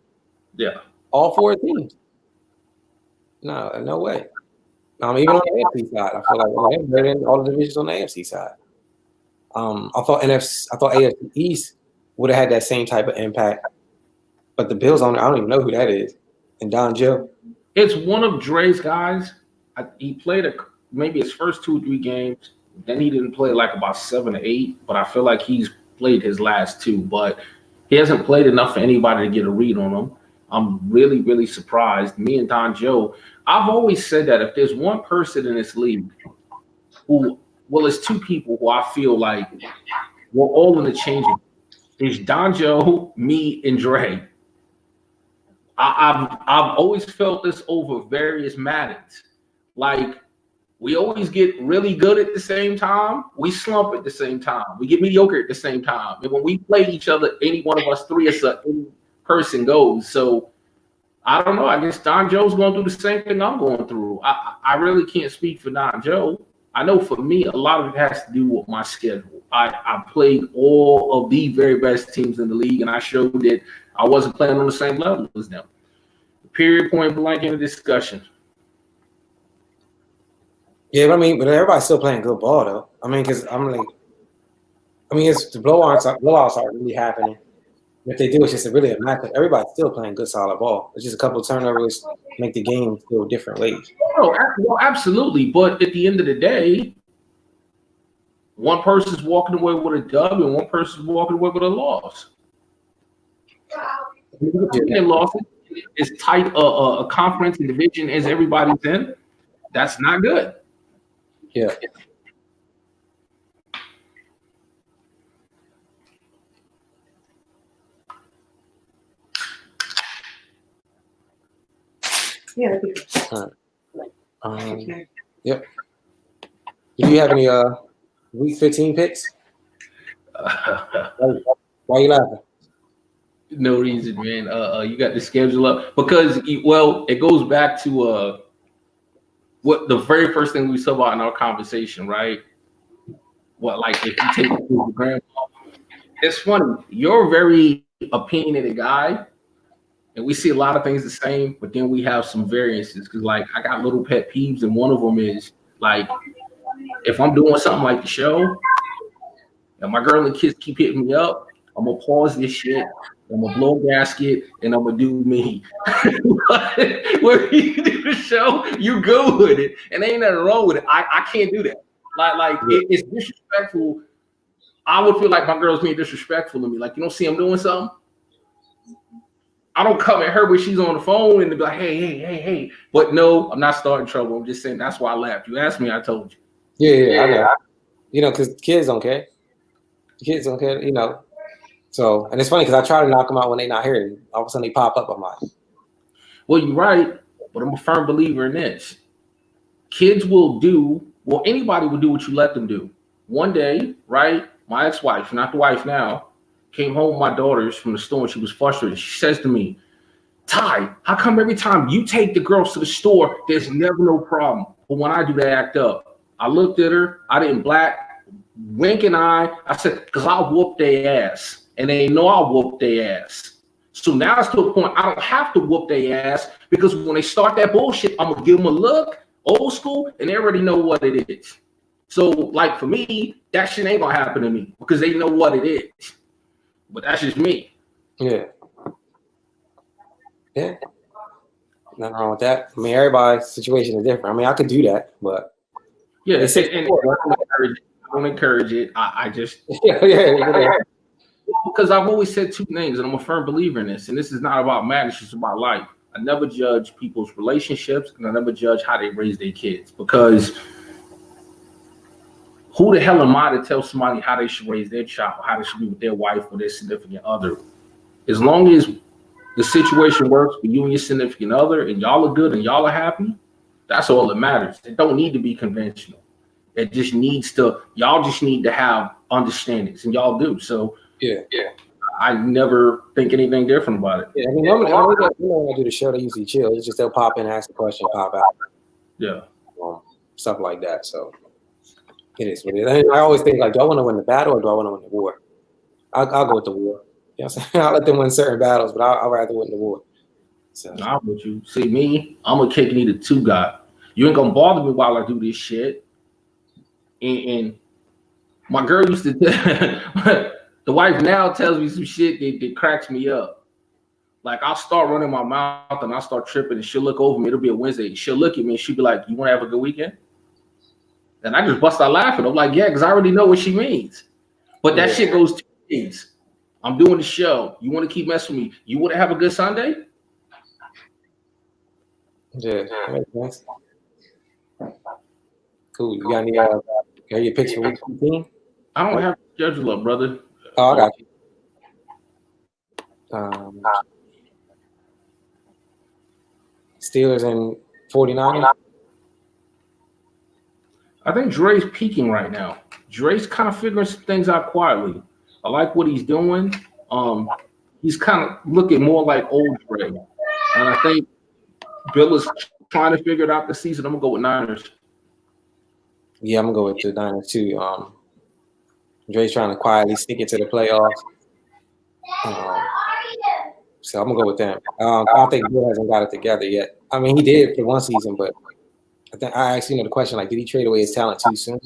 Yeah. All 4 teams. No way. Even on the AFC side, I feel like they're better than all the divisions on the AFC side. I thought AFC East would have had that same type of impact, but the Bills owner, I don't even know who that is. And Don Joe. It's one of Dre's guys. He played maybe his first 2 or 3 games. Then he didn't play like about 7 or 8, but I feel like he's played his last 2. But he hasn't played enough for anybody to get a read on him. I'm really, really surprised. Me and Don Joe, I've always said that if there's one person in this league it's 2 people who I feel like we're all in the changing. There's Don Joe, me, and Dre. I've always felt this over various Maddens. Like, we always get really good at the same time. We slump at the same time. We get mediocre at the same time. And when we play each other, any one of us 3, any person goes. So I don't know. I guess Don Joe's going through the same thing I'm going through. I really can't speak for Don Joe. I know for me, a lot of it has to do with my schedule. I played all of the very best teams in the league, and I showed that I wasn't playing on the same level as them. Period, point blank in the discussion. Yeah, but everybody's still playing good ball, though. Because it's the blowouts aren't really happening. If they do, it's just really a matchup. Everybody's still playing good, solid ball. It's just a couple of turnovers make the game go different ways. Well, absolutely. But at the end of the day, one person's walking away with a dub and one person's walking away with a loss. And losses as tight a conference and division as everybody's in, that's not good. Yeah. Yeah. Yep. Do you have any week 15 picks? Why are you laughing? No reason, man. You got the schedule up because it goes back to what the very first thing we saw about in our conversation, right? What, like, if you take it to the grandma, it's funny. You're a very opinionated guy. And we see a lot of things the same, but then we have some variances. Because, like, I got little pet peeves, and one of them is, like, if I'm doing something like the show, and my girl and kids keep hitting me up, I'm going to pause this shit, I'm going to blow a gasket, and I'm going to do me. When you do the show, you go with it. And there ain't nothing wrong with it. I can't do that. It's disrespectful. I would feel like my girl's being disrespectful to me. Like, you don't see I'm doing something? I don't come at her when she's on the phone and be like, hey. But no, I'm not starting trouble. I'm just saying that's why I laughed. You asked me, I told you. Yeah, I know. Because kids don't care. Kids don't care, So, and it's funny because I try to knock them out when they're not here. All of a sudden they pop up. I'm like, well, you're right, but I'm a firm believer in this. Kids will anybody will do what you let them do. One day, right, my ex-wife, not the wife now, came home with my daughters from the store and she was frustrated. She says to me, Ty, how come every time you take the girls to the store, there's never no problem? But when I do, they act up. I looked at her. I didn't wink an eye. I said, because I'll whoop their ass. And they know I'll whoop their ass. So now it's to a point I don't have to whoop their ass because when they start that bullshit, I'm going to give them a look, old school, and they already know what it is. So, like, for me, that shit ain't going to happen to me because they know what it is. But that's just me. Yeah. Nothing wrong with that. Everybody's situation is different. I could do that, but yeah, and I don't encourage it. I just because I've always said 2 things, and I'm a firm believer in this. And this is not about Madden; it's just about life. I never judge people's relationships, and I never judge how they raise their kids because who the hell am I to tell somebody how they should raise their child, how they should be with their wife or their significant other? As long as the situation works for you and your significant other and y'all are good and y'all are happy, that's all that matters. It don't need to be conventional. It just y'all just need to have understandings, and y'all do. So yeah. I never think anything different about it. Yeah, normally when I do the show, they usually chill. It's just they'll pop in, ask a question, pop out. Yeah. stuff like that. So it is what it is. And I always think, like, do I want to win the battle or do I want to win the war? I'll go with the war. You know what I'm saying? I'll let them win certain battles, but I'll rather win the war. So I'm with you. See me, I'm a kick neither two guy. You ain't gonna bother me while I do this shit. And my girl used to the wife now tells me some shit that cracks me up. Like I'll start running my mouth and I'll start tripping and she'll look over me. It'll be a Wednesday. And she'll look at me and she'll be like, "You want to have a good weekend?" And I just bust out laughing. I'm like, "Yeah," because I already know what she means. But that shit goes 2 days. I'm doing the show. You want to keep messing with me? You want to have a good Sunday? yeah, that makes sense. Cool. You got any your picks for week 15? I don't have a schedule up, brother. Oh, I got you. Steelers and 49ers. I think Dre's peaking right now. Dre's kind of figuring some things out quietly. I like what he's doing. He's kind of looking more like old Dre. And I think Bill is trying to figure it out this season. I'm going to go with Niners. Yeah, I'm going to go with the Niners too. Dre's trying to quietly stick it to the playoffs. So I'm going to go with them. I don't think Bill hasn't got it together yet. I mean, he did for one season, but I think I actually know the question, like, did he trade away his talent too soon?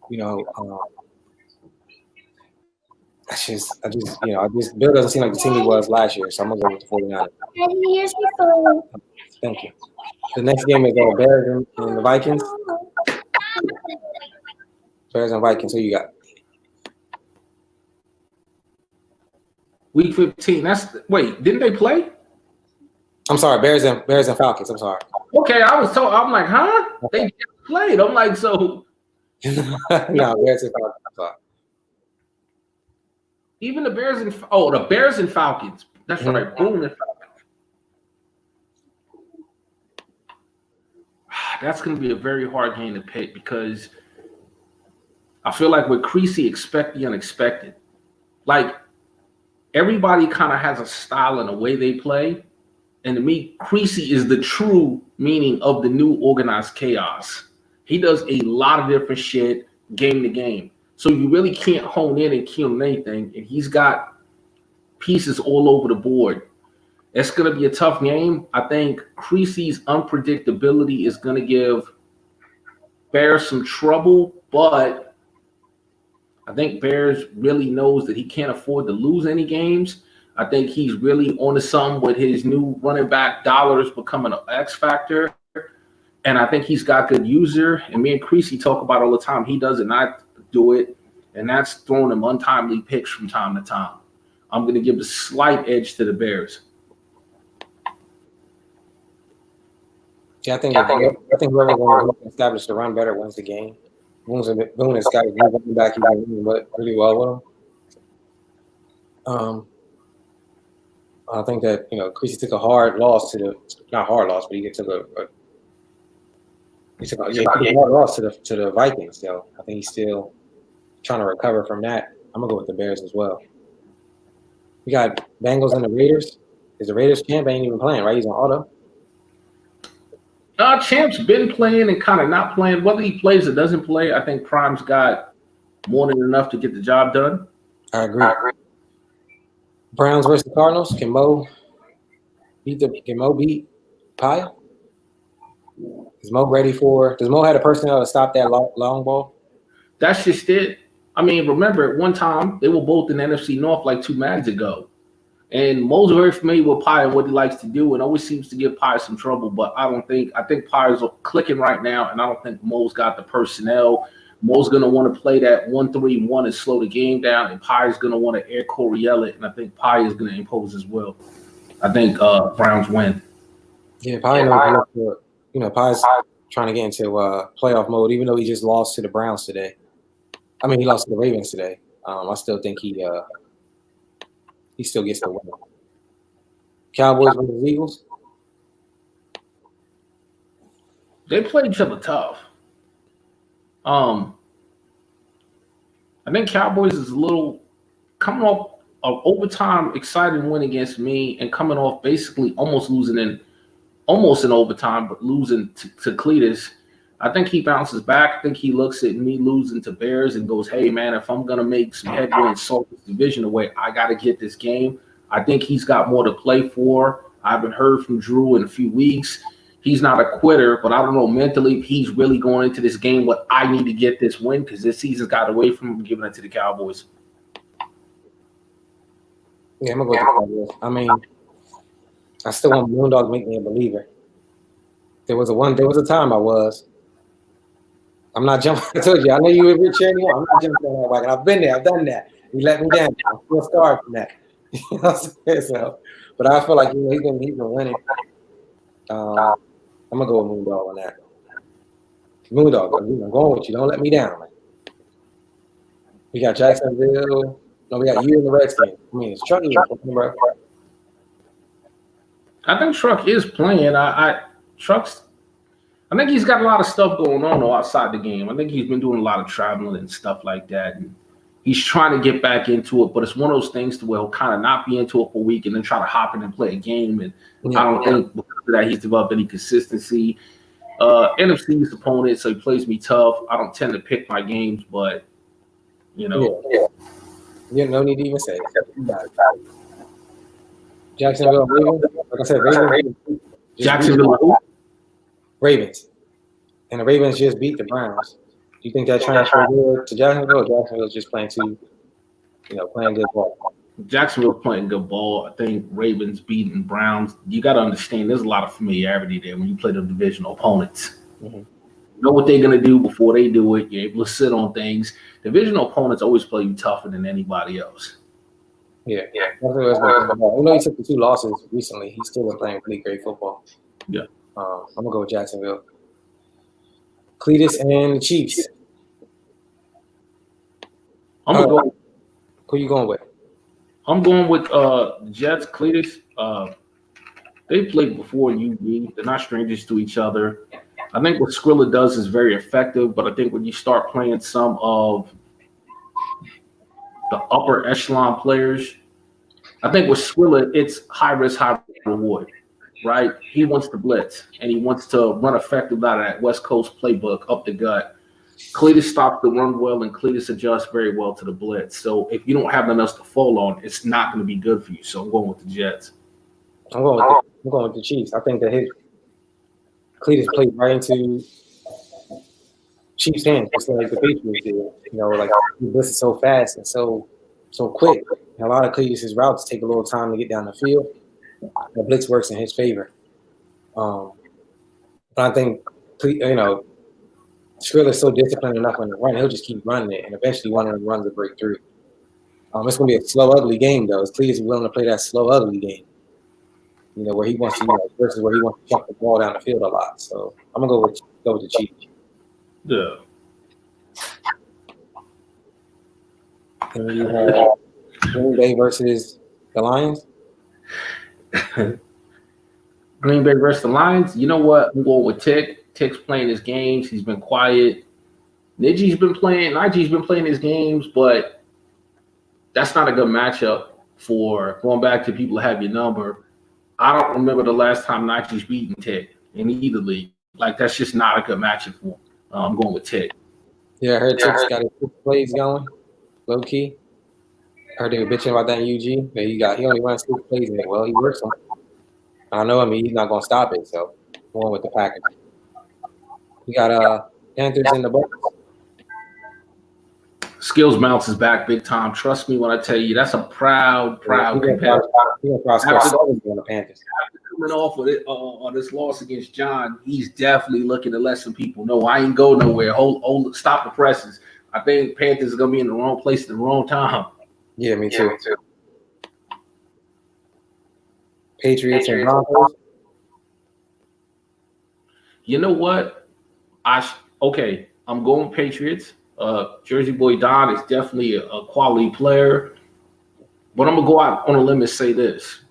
You know, Bill doesn't seem like the team he was last year, so I'm gonna go with the 49ers. Thank you. The next game is Bears and the Vikings. Bears and Vikings. Who you got? Week 15. Wait, didn't they play? I'm sorry, Bears and Falcons. I'm sorry. Okay, I'm like, huh? They just played. I'm like, so. No, Bears and Falcons. I'm sorry. Even the Bears and Falcons. That's right. Boom and Falcons. That's going to be a very hard game to pick because I feel like with Creasy, expect the unexpected. Like everybody kind of has a style and a way they play. And to me, Creasy is the true meaning of the new organized chaos. He does a lot of different shit game to game. So you really can't hone in and kill him anything. And he's got pieces all over the board. It's going to be a tough game. I think Creasy's unpredictability is going to give Bears some trouble, but I think Bears really knows that he can't afford to lose any games. I think he's really onto something with his new running back dollars becoming an X factor. And I think he's got good user. And me and Creasy talk about all the time. He does not do it. And that's throwing him untimely picks from time to time. I'm going to give the slight edge to the Bears. Yeah, I think whoever going to establish the run better wins the game. Boone has got a good running back. He's been running really well with him. I think that Creasy took a hard loss not hard loss, but he took a hard loss to the Vikings. So I think he's still trying to recover from that. I'm gonna go with the Bears as well. We got Bengals and the Raiders. Is the Raiders champ ain't even playing, right? He's on auto. Champ's been playing and kind of not playing. Whether he plays or doesn't play, I think Prime's got more than enough to get the job done. I agree. Browns versus Cardinals. Can Mo beat Pie? Does Mo have the personnel to stop that long ball? That's just it. I mean, remember at one time they were both in the NFC North like 2 Mads ago. And Mo's very familiar with Pie and what he likes to do and always seems to give Pie some trouble. But I think Pie is clicking right now, and I don't think Mo's got the personnel. Mo's going to want to play that 1-3-1 and slow the game down, and Pie is going to want to air Coryell it, and I think Pie is going to impose as well. I think Browns win. Yeah, Pie Pie's trying to get into playoff mode, even though he just lost to the Browns today. I mean, he lost to the Ravens today. I still think he still gets the win. Cowboys versus Eagles. They play each other tough. I think Cowboys is a little coming off an overtime exciting win against me and coming off basically almost in overtime, but losing to Cletus. I think he bounces back. I think he looks at me losing to Bears and goes, hey, man, if I'm going to make some headway and salt this division away, I got to get this game. I think he's got more to play for. I haven't heard from Drew in a few weeks. He's not a quitter, but I don't know mentally if he's really going into this game what I need to get this win because this season got away from him giving it to the Cowboys. Yeah, I'm going to go with the Cowboys. I mean, I still want Moondog to make me a believer. There was a time I was. I'm not jumping. I told you, I know you were rich anymore. I'm not jumping on that wagon. I've been there. I've done that. You let me down. I'm still scarred from that. You know what I'm saying? So, but I feel like he's been winning. I'm gonna go with Moondog on that. Moondog, I'm going with you. Don't let me down. Man. We got Jacksonville. No, we got you and the Redskins. I mean, it's Truck. I think Truck is playing. I think he's got a lot of stuff going on outside the game. I think he's been doing a lot of traveling and stuff like that. And he's trying to get back into it, but it's one of those things to where he'll kind of not be into it for a week and then try to hop in and play a game. And I don't think because of that he's developed any consistency. NFC's opponent, so he plays me tough. I don't tend to pick my games, but you know. Yeah, no need to even say it. Jacksonville Ravens. Like I said, Ravens. Jacksonville Ravens. And the Ravens just beat the Browns. Do you think that transfer to Jacksonville, or Jacksonville's just playing good ball? Jacksonville's playing good ball. I think Ravens beating Browns. You got to understand there's a lot of familiarity there when you play the divisional opponents. Mm-hmm. You know what they're going to do before they do it. You're able to sit on things. Divisional opponents always play you tougher than anybody else. Yeah. I know he took the 2 losses recently. He's still been playing pretty great football. Yeah. I'm going to go with Jacksonville. Cletus and the Chiefs. I'm going to go. Who you going with? I'm going with Jets, Cletus. They played before UV. They're not strangers to each other. I think what Skrilla does is very effective, but I think when you start playing some of the upper echelon players, I think with Skrilla, it's high risk, high reward, right? He wants to blitz, and he wants to run effective out of that West Coast playbook up the gut. Cletus stops the run well, and Cletus adjusts very well to the blitz. So if you don't have nothing else to fall on, it's not going to be good for you. So I'm going with the Jets. I'm going with the Chiefs. I think that Cletus played right into Chiefs' hands, just like the Patriots did. You know, like he blitzes so fast and so quick. And a lot of Cletus' routes take a little time to get down the field. The blitz works in his favor. But I think, Skrilla's so disciplined enough on the run, he'll just keep running it, and eventually one of them runs will break through. It's going to be a slow, ugly game, though. Cletus is willing to play that slow, ugly game. You know, where he wants to, versus where he wants to chuck the ball down the field a lot. So I'm gonna go with the Chiefs. Yeah. And you have Green Bay versus the Lions. Green Bay versus the Lions. You know what? I'm going with Tick. Tick's playing his games. He's been quiet. Niji's been playing his games, but that's not a good matchup for going back to people that have your number. I don't remember the last time Niji's beaten Tick in either league. Like, that's just not a good matchup for him. I'm going with Tick. Yeah, I heard Tick's got his plays going, low key. Heard they were bitching about that in UG. But he only runs 6 plays in it. Well, he works them. I know. I mean, he's not gonna stop it. So, I'm going with the Packers. We got Panthers in the Bucks. Skills Mounts is back big time. Trust me when I tell you, that's a proud competitor. After coming off of it on this loss against John, he's definitely looking to let some people know I ain't go nowhere. Hold, stop the presses. I think Panthers are gonna be in the wrong place at the wrong time. Yeah, me too. Patriots and Broncos. You know what? I'm going Patriots. Jersey Boy Don is definitely a quality player. But I'm going to go out on a limb and say this.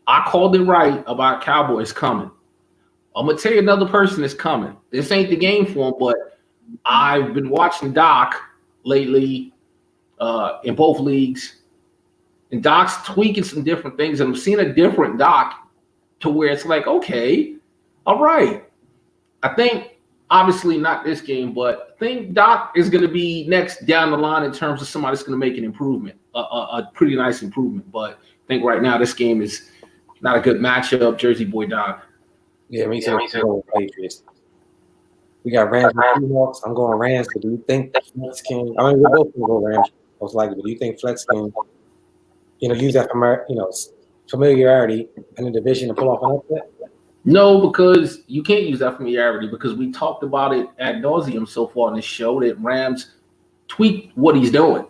I called it right about Cowboys coming. I'm going to tell you another person is coming. This ain't the game for him, but I've been watching Doc lately in both leagues. And Doc's tweaking some different things. And I'm seeing a different Doc to where it's like, okay, all right. I think obviously not this game, but I think Doc is going to be next down the line in terms of somebody that's going to make an improvement, a pretty nice improvement. But I think right now this game is not a good matchup. Jersey boy Doc. Yeah, me too. Patriots. We got Rams and Seahawks. I'm going Rams, but do you think Flex can? I mean, we're both going to go Rams most likely, but do you think Flex can, use that familiarity in the division to pull off an upset? No, because you can't use that familiarity because we talked about it ad nauseum so far in this show that Rams tweak what he's doing.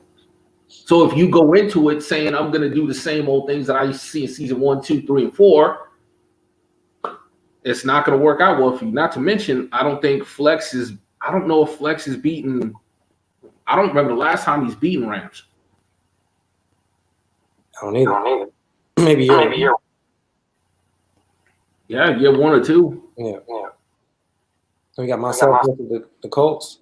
So if you go into it saying I'm going to do the same old things that I used to see in season 1, 2, 3, and 4, it's not going to work out well for you. Not to mention, I don't know if Flex is beaten. I don't remember the last time he's beaten Rams. I don't either. Maybe you're. Yeah, year 1 or 2. Yeah. So we got myself with the Colts.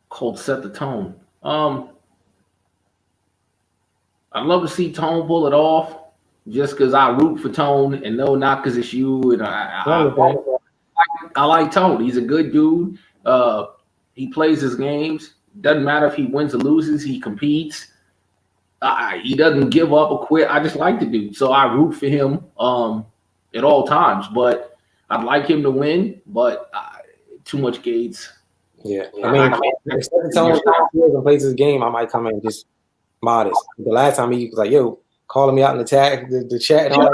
Colts set the tone. I'd love to see Tone pull it off. Just because I root for Tone, and no, not because it's you. And I like Tone. He's a good dude. He plays his games. Doesn't matter if he wins or loses. He competes. He doesn't give up or quit. I just like the dude, so I root for him at all times. But I'd like him to win. But too much Gates. Yeah, I mean, if Tone plays his game, I might come in just modest. The last time he was like, "Yo." Calling me out in the chat and all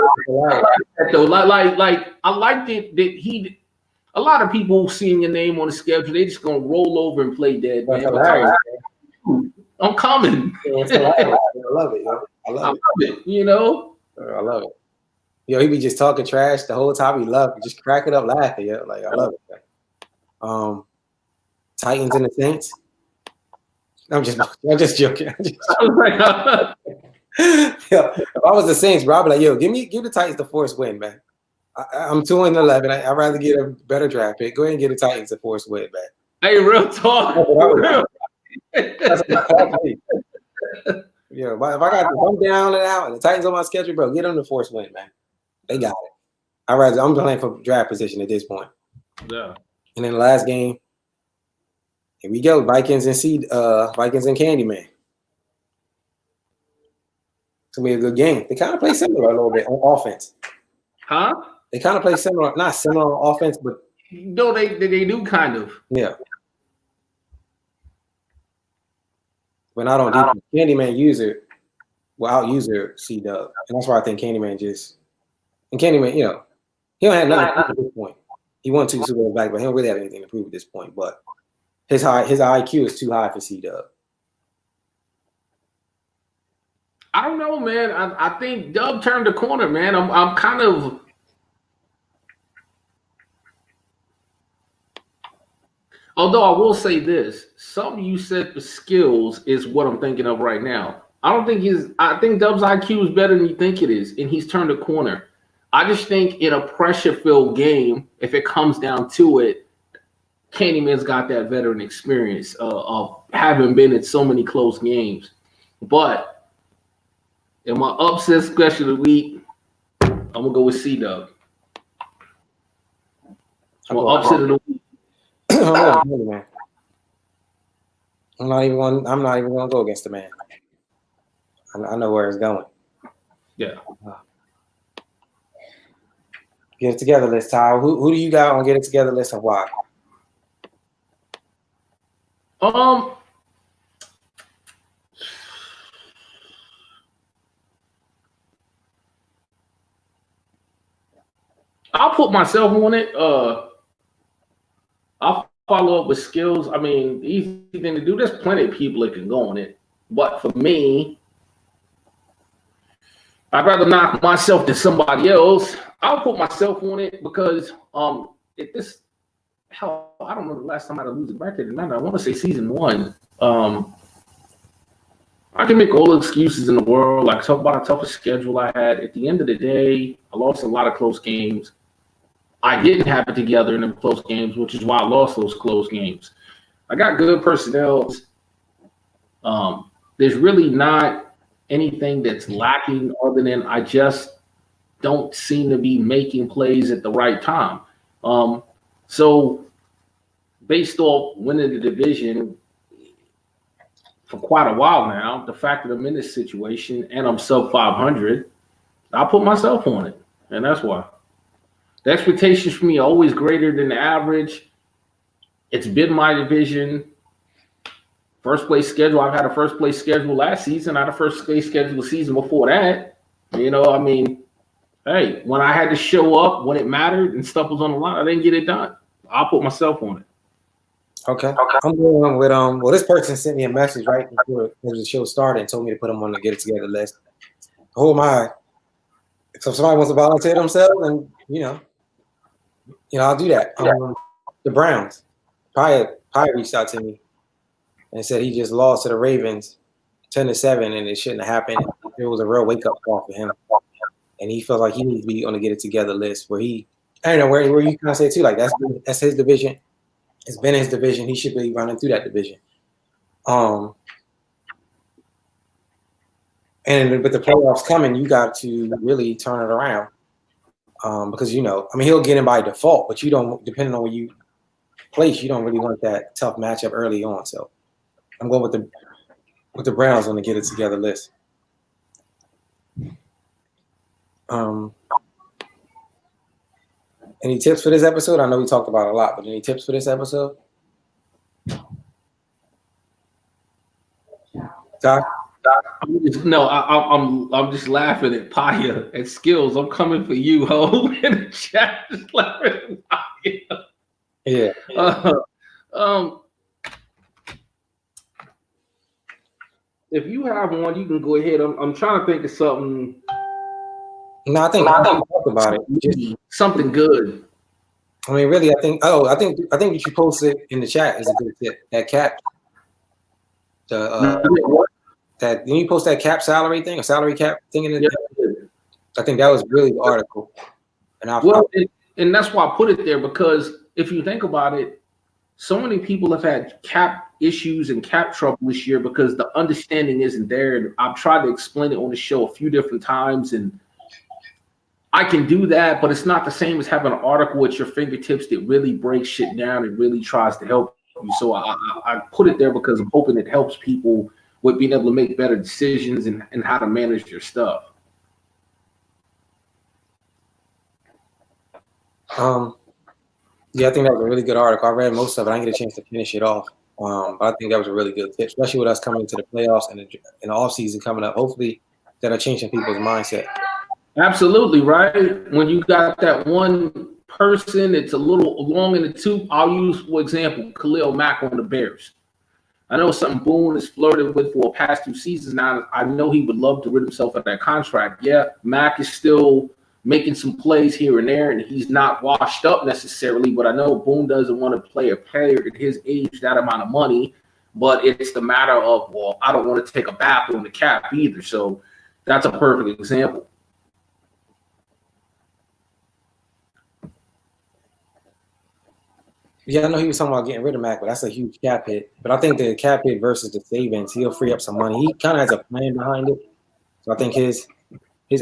that. Like I liked it that he. A lot of people seeing your name on the schedule, they just gonna roll over and play dead. Man. I'm coming. I love it. I love it. I love it. He be just talking trash the whole time. He loved it, just cracking up laughing. Like I love it. Titans and the Saints. I'm just joking. If I was the Saints, bro, I'd be like, give the Titans the forced win, man. I'm 2-11. I'd rather get a better draft pick. Go ahead and get the Titans the forced win, man. Hey, real talk. If I got to come down and out and the Titans on my schedule, bro, get them the forced win, man. They got it. I'm playing for draft position at this point. Yeah. And then the last game, here we go. Vikings and Candyman. It's going to be a good game. They kind of play similar a little bit on offense. Huh? They kind of play similar, not similar on offense, but. No, they do kind of. Yeah. But not on defense. Candyman out user C-Dub. And that's why I think Candyman he don't have nothing to prove at this point. He won 2 Super Bowls back, but he don't really have anything to prove at this point. But his IQ is too high for C-Dub. I don't know, man. I think Dub turned the corner, man. I'm kind of. Although I will say this, something you said for skills is what I'm thinking of right now. I think Dub's IQ is better than you think it is, and he's turned a corner. I just think in a pressure-filled game, if it comes down to it, Candyman's got that veteran experience of having been in so many close games. But in my upset special of the week, I'm gonna go with C-Dub. I'm gonna upset of the week. I'm not even gonna go against the man. I know where it's going. Yeah. Get it together list, Ty. Who do you got on get it together list and why? I'll put myself on it. I'll follow up with skills. I mean, easy thing to do. There's plenty of people that can go on it. But for me, I'd rather knock myself than somebody else. I'll put myself on it because I don't know the last time I had a losing record. I want to say season 1. I can make all the excuses in the world. Like talk about a tougher schedule I had. At the end of the day, I lost a lot of close games. I didn't have it together in the close games, which is why I lost those close games. I got good personnel. There's really not anything that's lacking other than I just don't seem to be making plays at the right time. So based off winning the division for quite a while now, the fact that I'm in this situation and I'm sub 500, I put myself on it, and that's why. The expectations for me are always greater than the average. It's been my division. First place schedule. I've had a first place schedule last season. I had a first place schedule the season before that. You know, I mean, hey, when I had to show up, when it mattered and stuff was on the line, I didn't get it done. I'll put myself on it. Okay. I'm going with well, this person sent me a message right before the show started and told me to put them on the get it together list. Who am I? So if somebody wants to volunteer themselves, and you know, I'll do that. The Browns. Pi reached out to me and said he just lost to the Ravens 10-7, and it shouldn't have happened. It was a real wake up call for him, and he feels like he needs to be on the get it together list where I don't know where you kind of say too, like that's his division. It's been his division. He should be running through that division. And with the playoffs coming, you got to really turn it around. Because he'll get in by default, but you don't, depending on where you place, you don't really want that tough matchup early on. So I'm going with the Browns on the get it together list. Any tips for this episode? I know we talked about a lot, but any tips for this episode? Ty? I'm just laughing at Paya at Skills. I'm coming for you, ho. In the chat, just laughing at Paya. Yeah. If you have one, you can go ahead. I'm trying to think of something. No, I think we talked about it. Just something good. I mean, really, I think you should post it in the chat is a good tip. That cap. Didn't you post that cap salary thing, a salary cap thing in the I think that was really the article. And that's why I put it there, because if you think about it, so many people have had cap issues and cap trouble this year because the understanding isn't there. And I've tried to explain it on the show a few different times, and I can do that, but it's not the same as having an article at your fingertips that really breaks shit down and really tries to help you. So I put it there because I'm hoping it helps people with being able to make better decisions and how to manage your stuff. Yeah, I think that was a really good article. I read most of it. I didn't get a chance to finish it off. But I think that was a really good tip, especially with us coming into the playoffs and the off season coming up. Hopefully that'll change some people's mindset. Absolutely, right? When you got that one person, it's a little long in the tooth. I'll use, for example, Khalil Mack on the Bears. I know it's something Boone has flirted with for the past 2 seasons now. I know he would love to rid himself of that contract. Yeah, Mack is still making some plays here and there, and he's not washed up necessarily, but I know Boone doesn't want to play a player at his age that amount of money, but it's the matter of, well, I don't want to take a bath on the cap either. So that's a perfect example. Yeah, I know he was talking about getting rid of Mack, but that's a huge cap hit. But I think the cap hit versus the savings, he'll free up some money. He kind of has a plan behind it. So I think his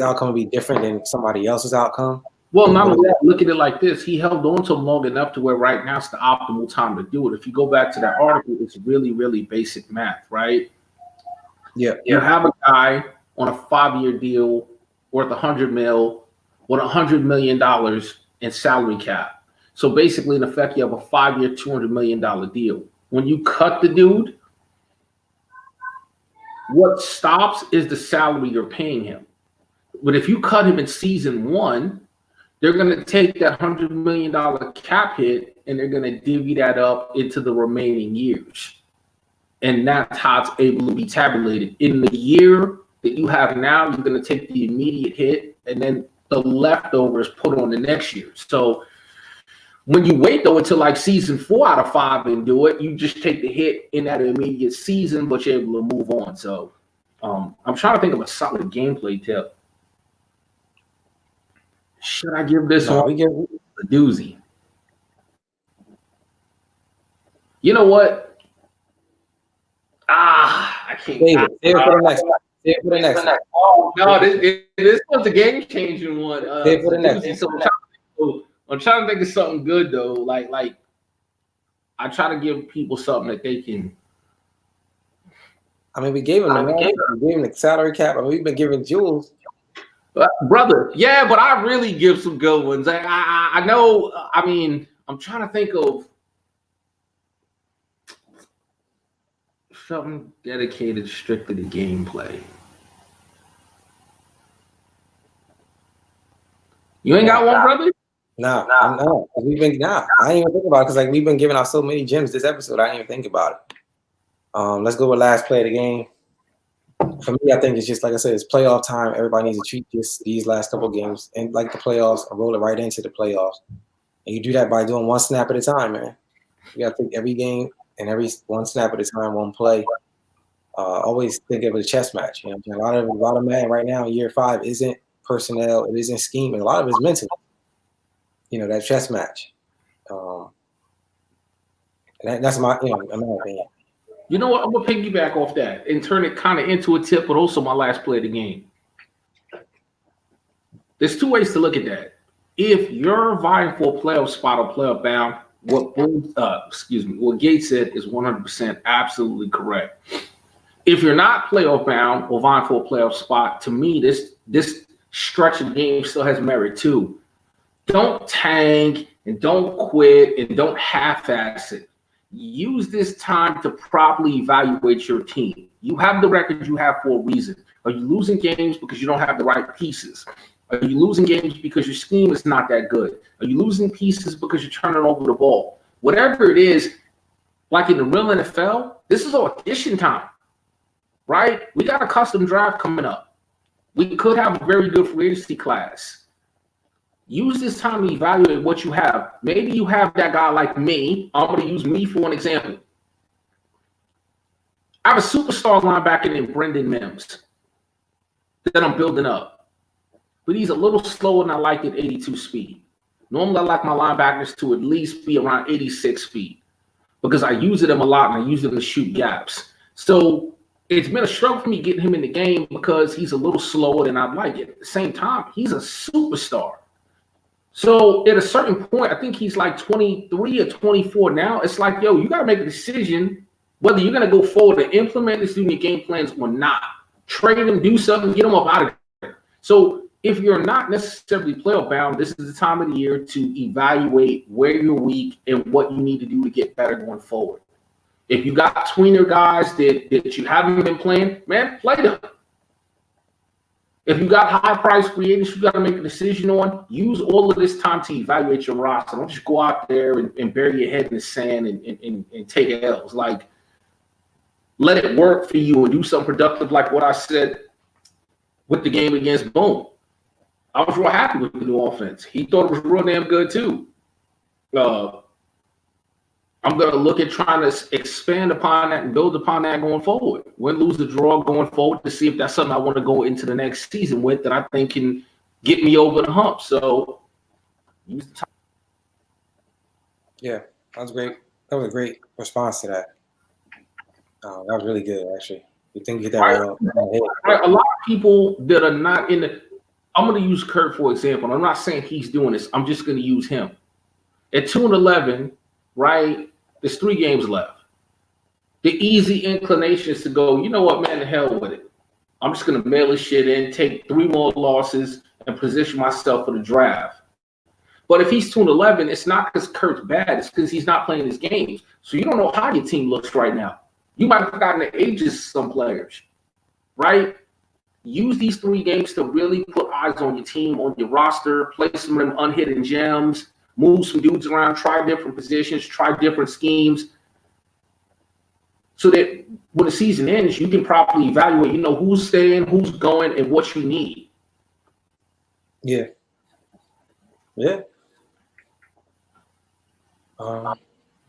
outcome will be different than somebody else's outcome. Well, not only that, look at it like this. He held on to long enough to where right now it's the optimal time to do it. If you go back to that article, it's really, really basic math, right? Yeah. You have a guy on a 5-year deal worth $100 million with $100 million in salary cap. So basically, in effect, you have a 5-year, $200 million deal. When you cut the dude, what stops is the salary you're paying him. But if you cut him in season 1, they're going to take that $100 million cap hit and they're going to divvy that up into the remaining years. And that's how it's able to be tabulated. In the year that you have now, you're going to take the immediate hit, and then the leftover is put on the next year. So when you wait, though, until like season 4 out of 5 and do it, you just take the hit in that immediate season, but you're able to move on. So I'm trying to think of a solid gameplay tip. Should I give this one a doozy? You know what? I can't. Save it for the next one. Save it for the next one. Oh no, this was a game changing one. Save it for the next So I'm trying to think of something good though. Like I try to give people something that they can. I mean, we gave him the salary cap. I mean, we've been giving Jules. Brother, yeah, but I really give some good ones. I know. I mean, I'm trying to think of something dedicated strictly to gameplay. You ain't got one, brother? Nah. I ain't even think about it because like we've been giving out so many gems this episode. I didn't even think about it. Let's go with last play of the game. For me, I think it's just like I said, it's playoff time. Everybody needs to treat these last couple games and like the playoffs and roll it right into the playoffs. And you do that by doing one snap at a time, man. You got to take every game and every one snap at a time, one play. Always think of it as a chess match. You know, a lot of Madden right now in year 5 isn't personnel, it isn't scheming. A lot of it's mental. You know, that chess match. And that's my opinion. You know what? I'm gonna piggyback off that and turn it kind of into a tip, but also my last play of the game. There's 2 ways to look at that. If you're vying for a playoff spot or playoff bound, what Gates said is 100% absolutely correct. If you're not playoff bound or vying for a playoff spot, to me, this stretch of the game still has merit too. Don't tank and don't quit and don't half-ass it. Use this time to properly evaluate your team. You have the record you have for a reason. Are you losing games because you don't have the right pieces? Are you losing games because your scheme is not that good? Are you losing pieces because you're turning over the ball? Whatever it is, like in the real NFL, this is audition time, right? We got a custom draft coming up. We could have a very good free agency class. Use this time to evaluate what you have. Maybe you have that guy like me. I'm going to use me for an example. I have a superstar linebacker named Brendan Mims that I'm building up. But he's a little slower than I like at 82 speed. Normally, I like my linebackers to at least be around 86 speed because I use them a lot and I use them to shoot gaps. So it's been a struggle for me getting him in the game because he's a little slower than I'd like it. At the same time, he's a superstar. So at a certain point, I think he's like 23 or 24 now. It's like, yo, you got to make a decision whether you're going to go forward and implement this in your game plans or not. Trade him, do something, get him up out of there. So if you're not necessarily playoff bound, this is the time of the year to evaluate where you're weak and what you need to do to get better going forward. If you got tweener guys that you haven't been playing, man, play them. If you got high-priced free agents you got to make a decision on, use all of this time to evaluate your roster. Don't just go out there and bury your head in the sand and take L's. Like, let it work for you and do something productive like what I said with the game against Boom. I was real happy with the new offense. He thought it was real damn good, too. I'm going to look at trying to expand upon that and build upon that going forward. Win, lose, the draw going forward to see if that's something I want to go into the next season with that I think can get me over the hump. So, use the time. Yeah, that was great. That was a great response to that. That was really good, actually. You think you get that right on the head. A lot of people that are not in the – I'm going to use Kurt for example. I'm not saying he's doing this. I'm just going to use him. At 2-11, right, there's 3 games left. The easy inclination is to go, you know what, man, the hell with it. I'm just going to mail this shit in, take 3 more losses, and position myself for the draft. But if he's 2-11, it's not because Kurt's bad. It's because he's not playing his games. So you don't know how your team looks right now. You might have forgotten the ages of some players, right? Use these 3 games to really put eyes on your team, on your roster, play some of them unhidden gems, move some dudes around, try different positions, try different schemes, so that when the season ends, you can properly evaluate, you know, who's staying, who's going, and what you need. Yeah. Yeah. I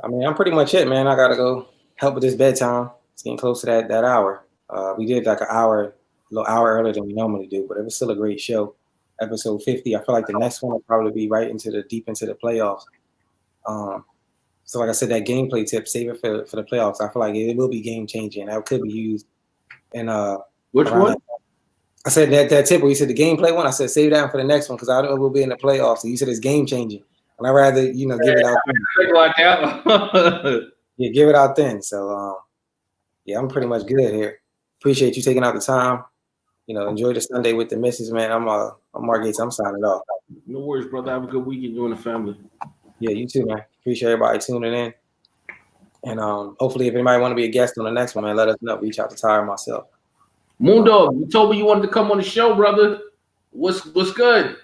mean, I'm pretty much it, man. I got to go help with this bedtime. It's getting close to that hour. We did like a little hour earlier than we normally do, but it was still a great show. Episode 50. I feel like the next one will probably be right deep into the playoffs. So like I said, that gameplay tip, save it for the playoffs. I feel like it will be game changing. That could be used in Which one? I said that tip where you said the gameplay one. I said save that one for the next one because I don't know we'll be in the playoffs. So you said it's game changing, and I'd rather give it out. Yeah, give it out then. So yeah, I'm pretty much good here. Appreciate you taking out the time. Enjoy the Sunday with the missus, man. I'm Marc Gates. I'm signing off. No worries, brother. Have a good weekend, you and the family. Yeah, you too, man. Appreciate everybody tuning in. And hopefully, if anybody want to be a guest on the next one, man, let us know. Reach out to Ty or myself. Moondog, you told me you wanted to come on the show, brother. What's good?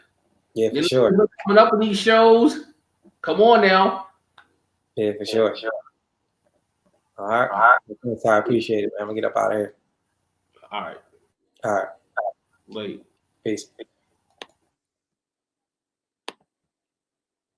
Yeah, for sure. Coming up in these shows. Come on now. Yeah, for sure. All right. I appreciate it, man. I'm gonna get up out of here. All right. All right. Late. Peace.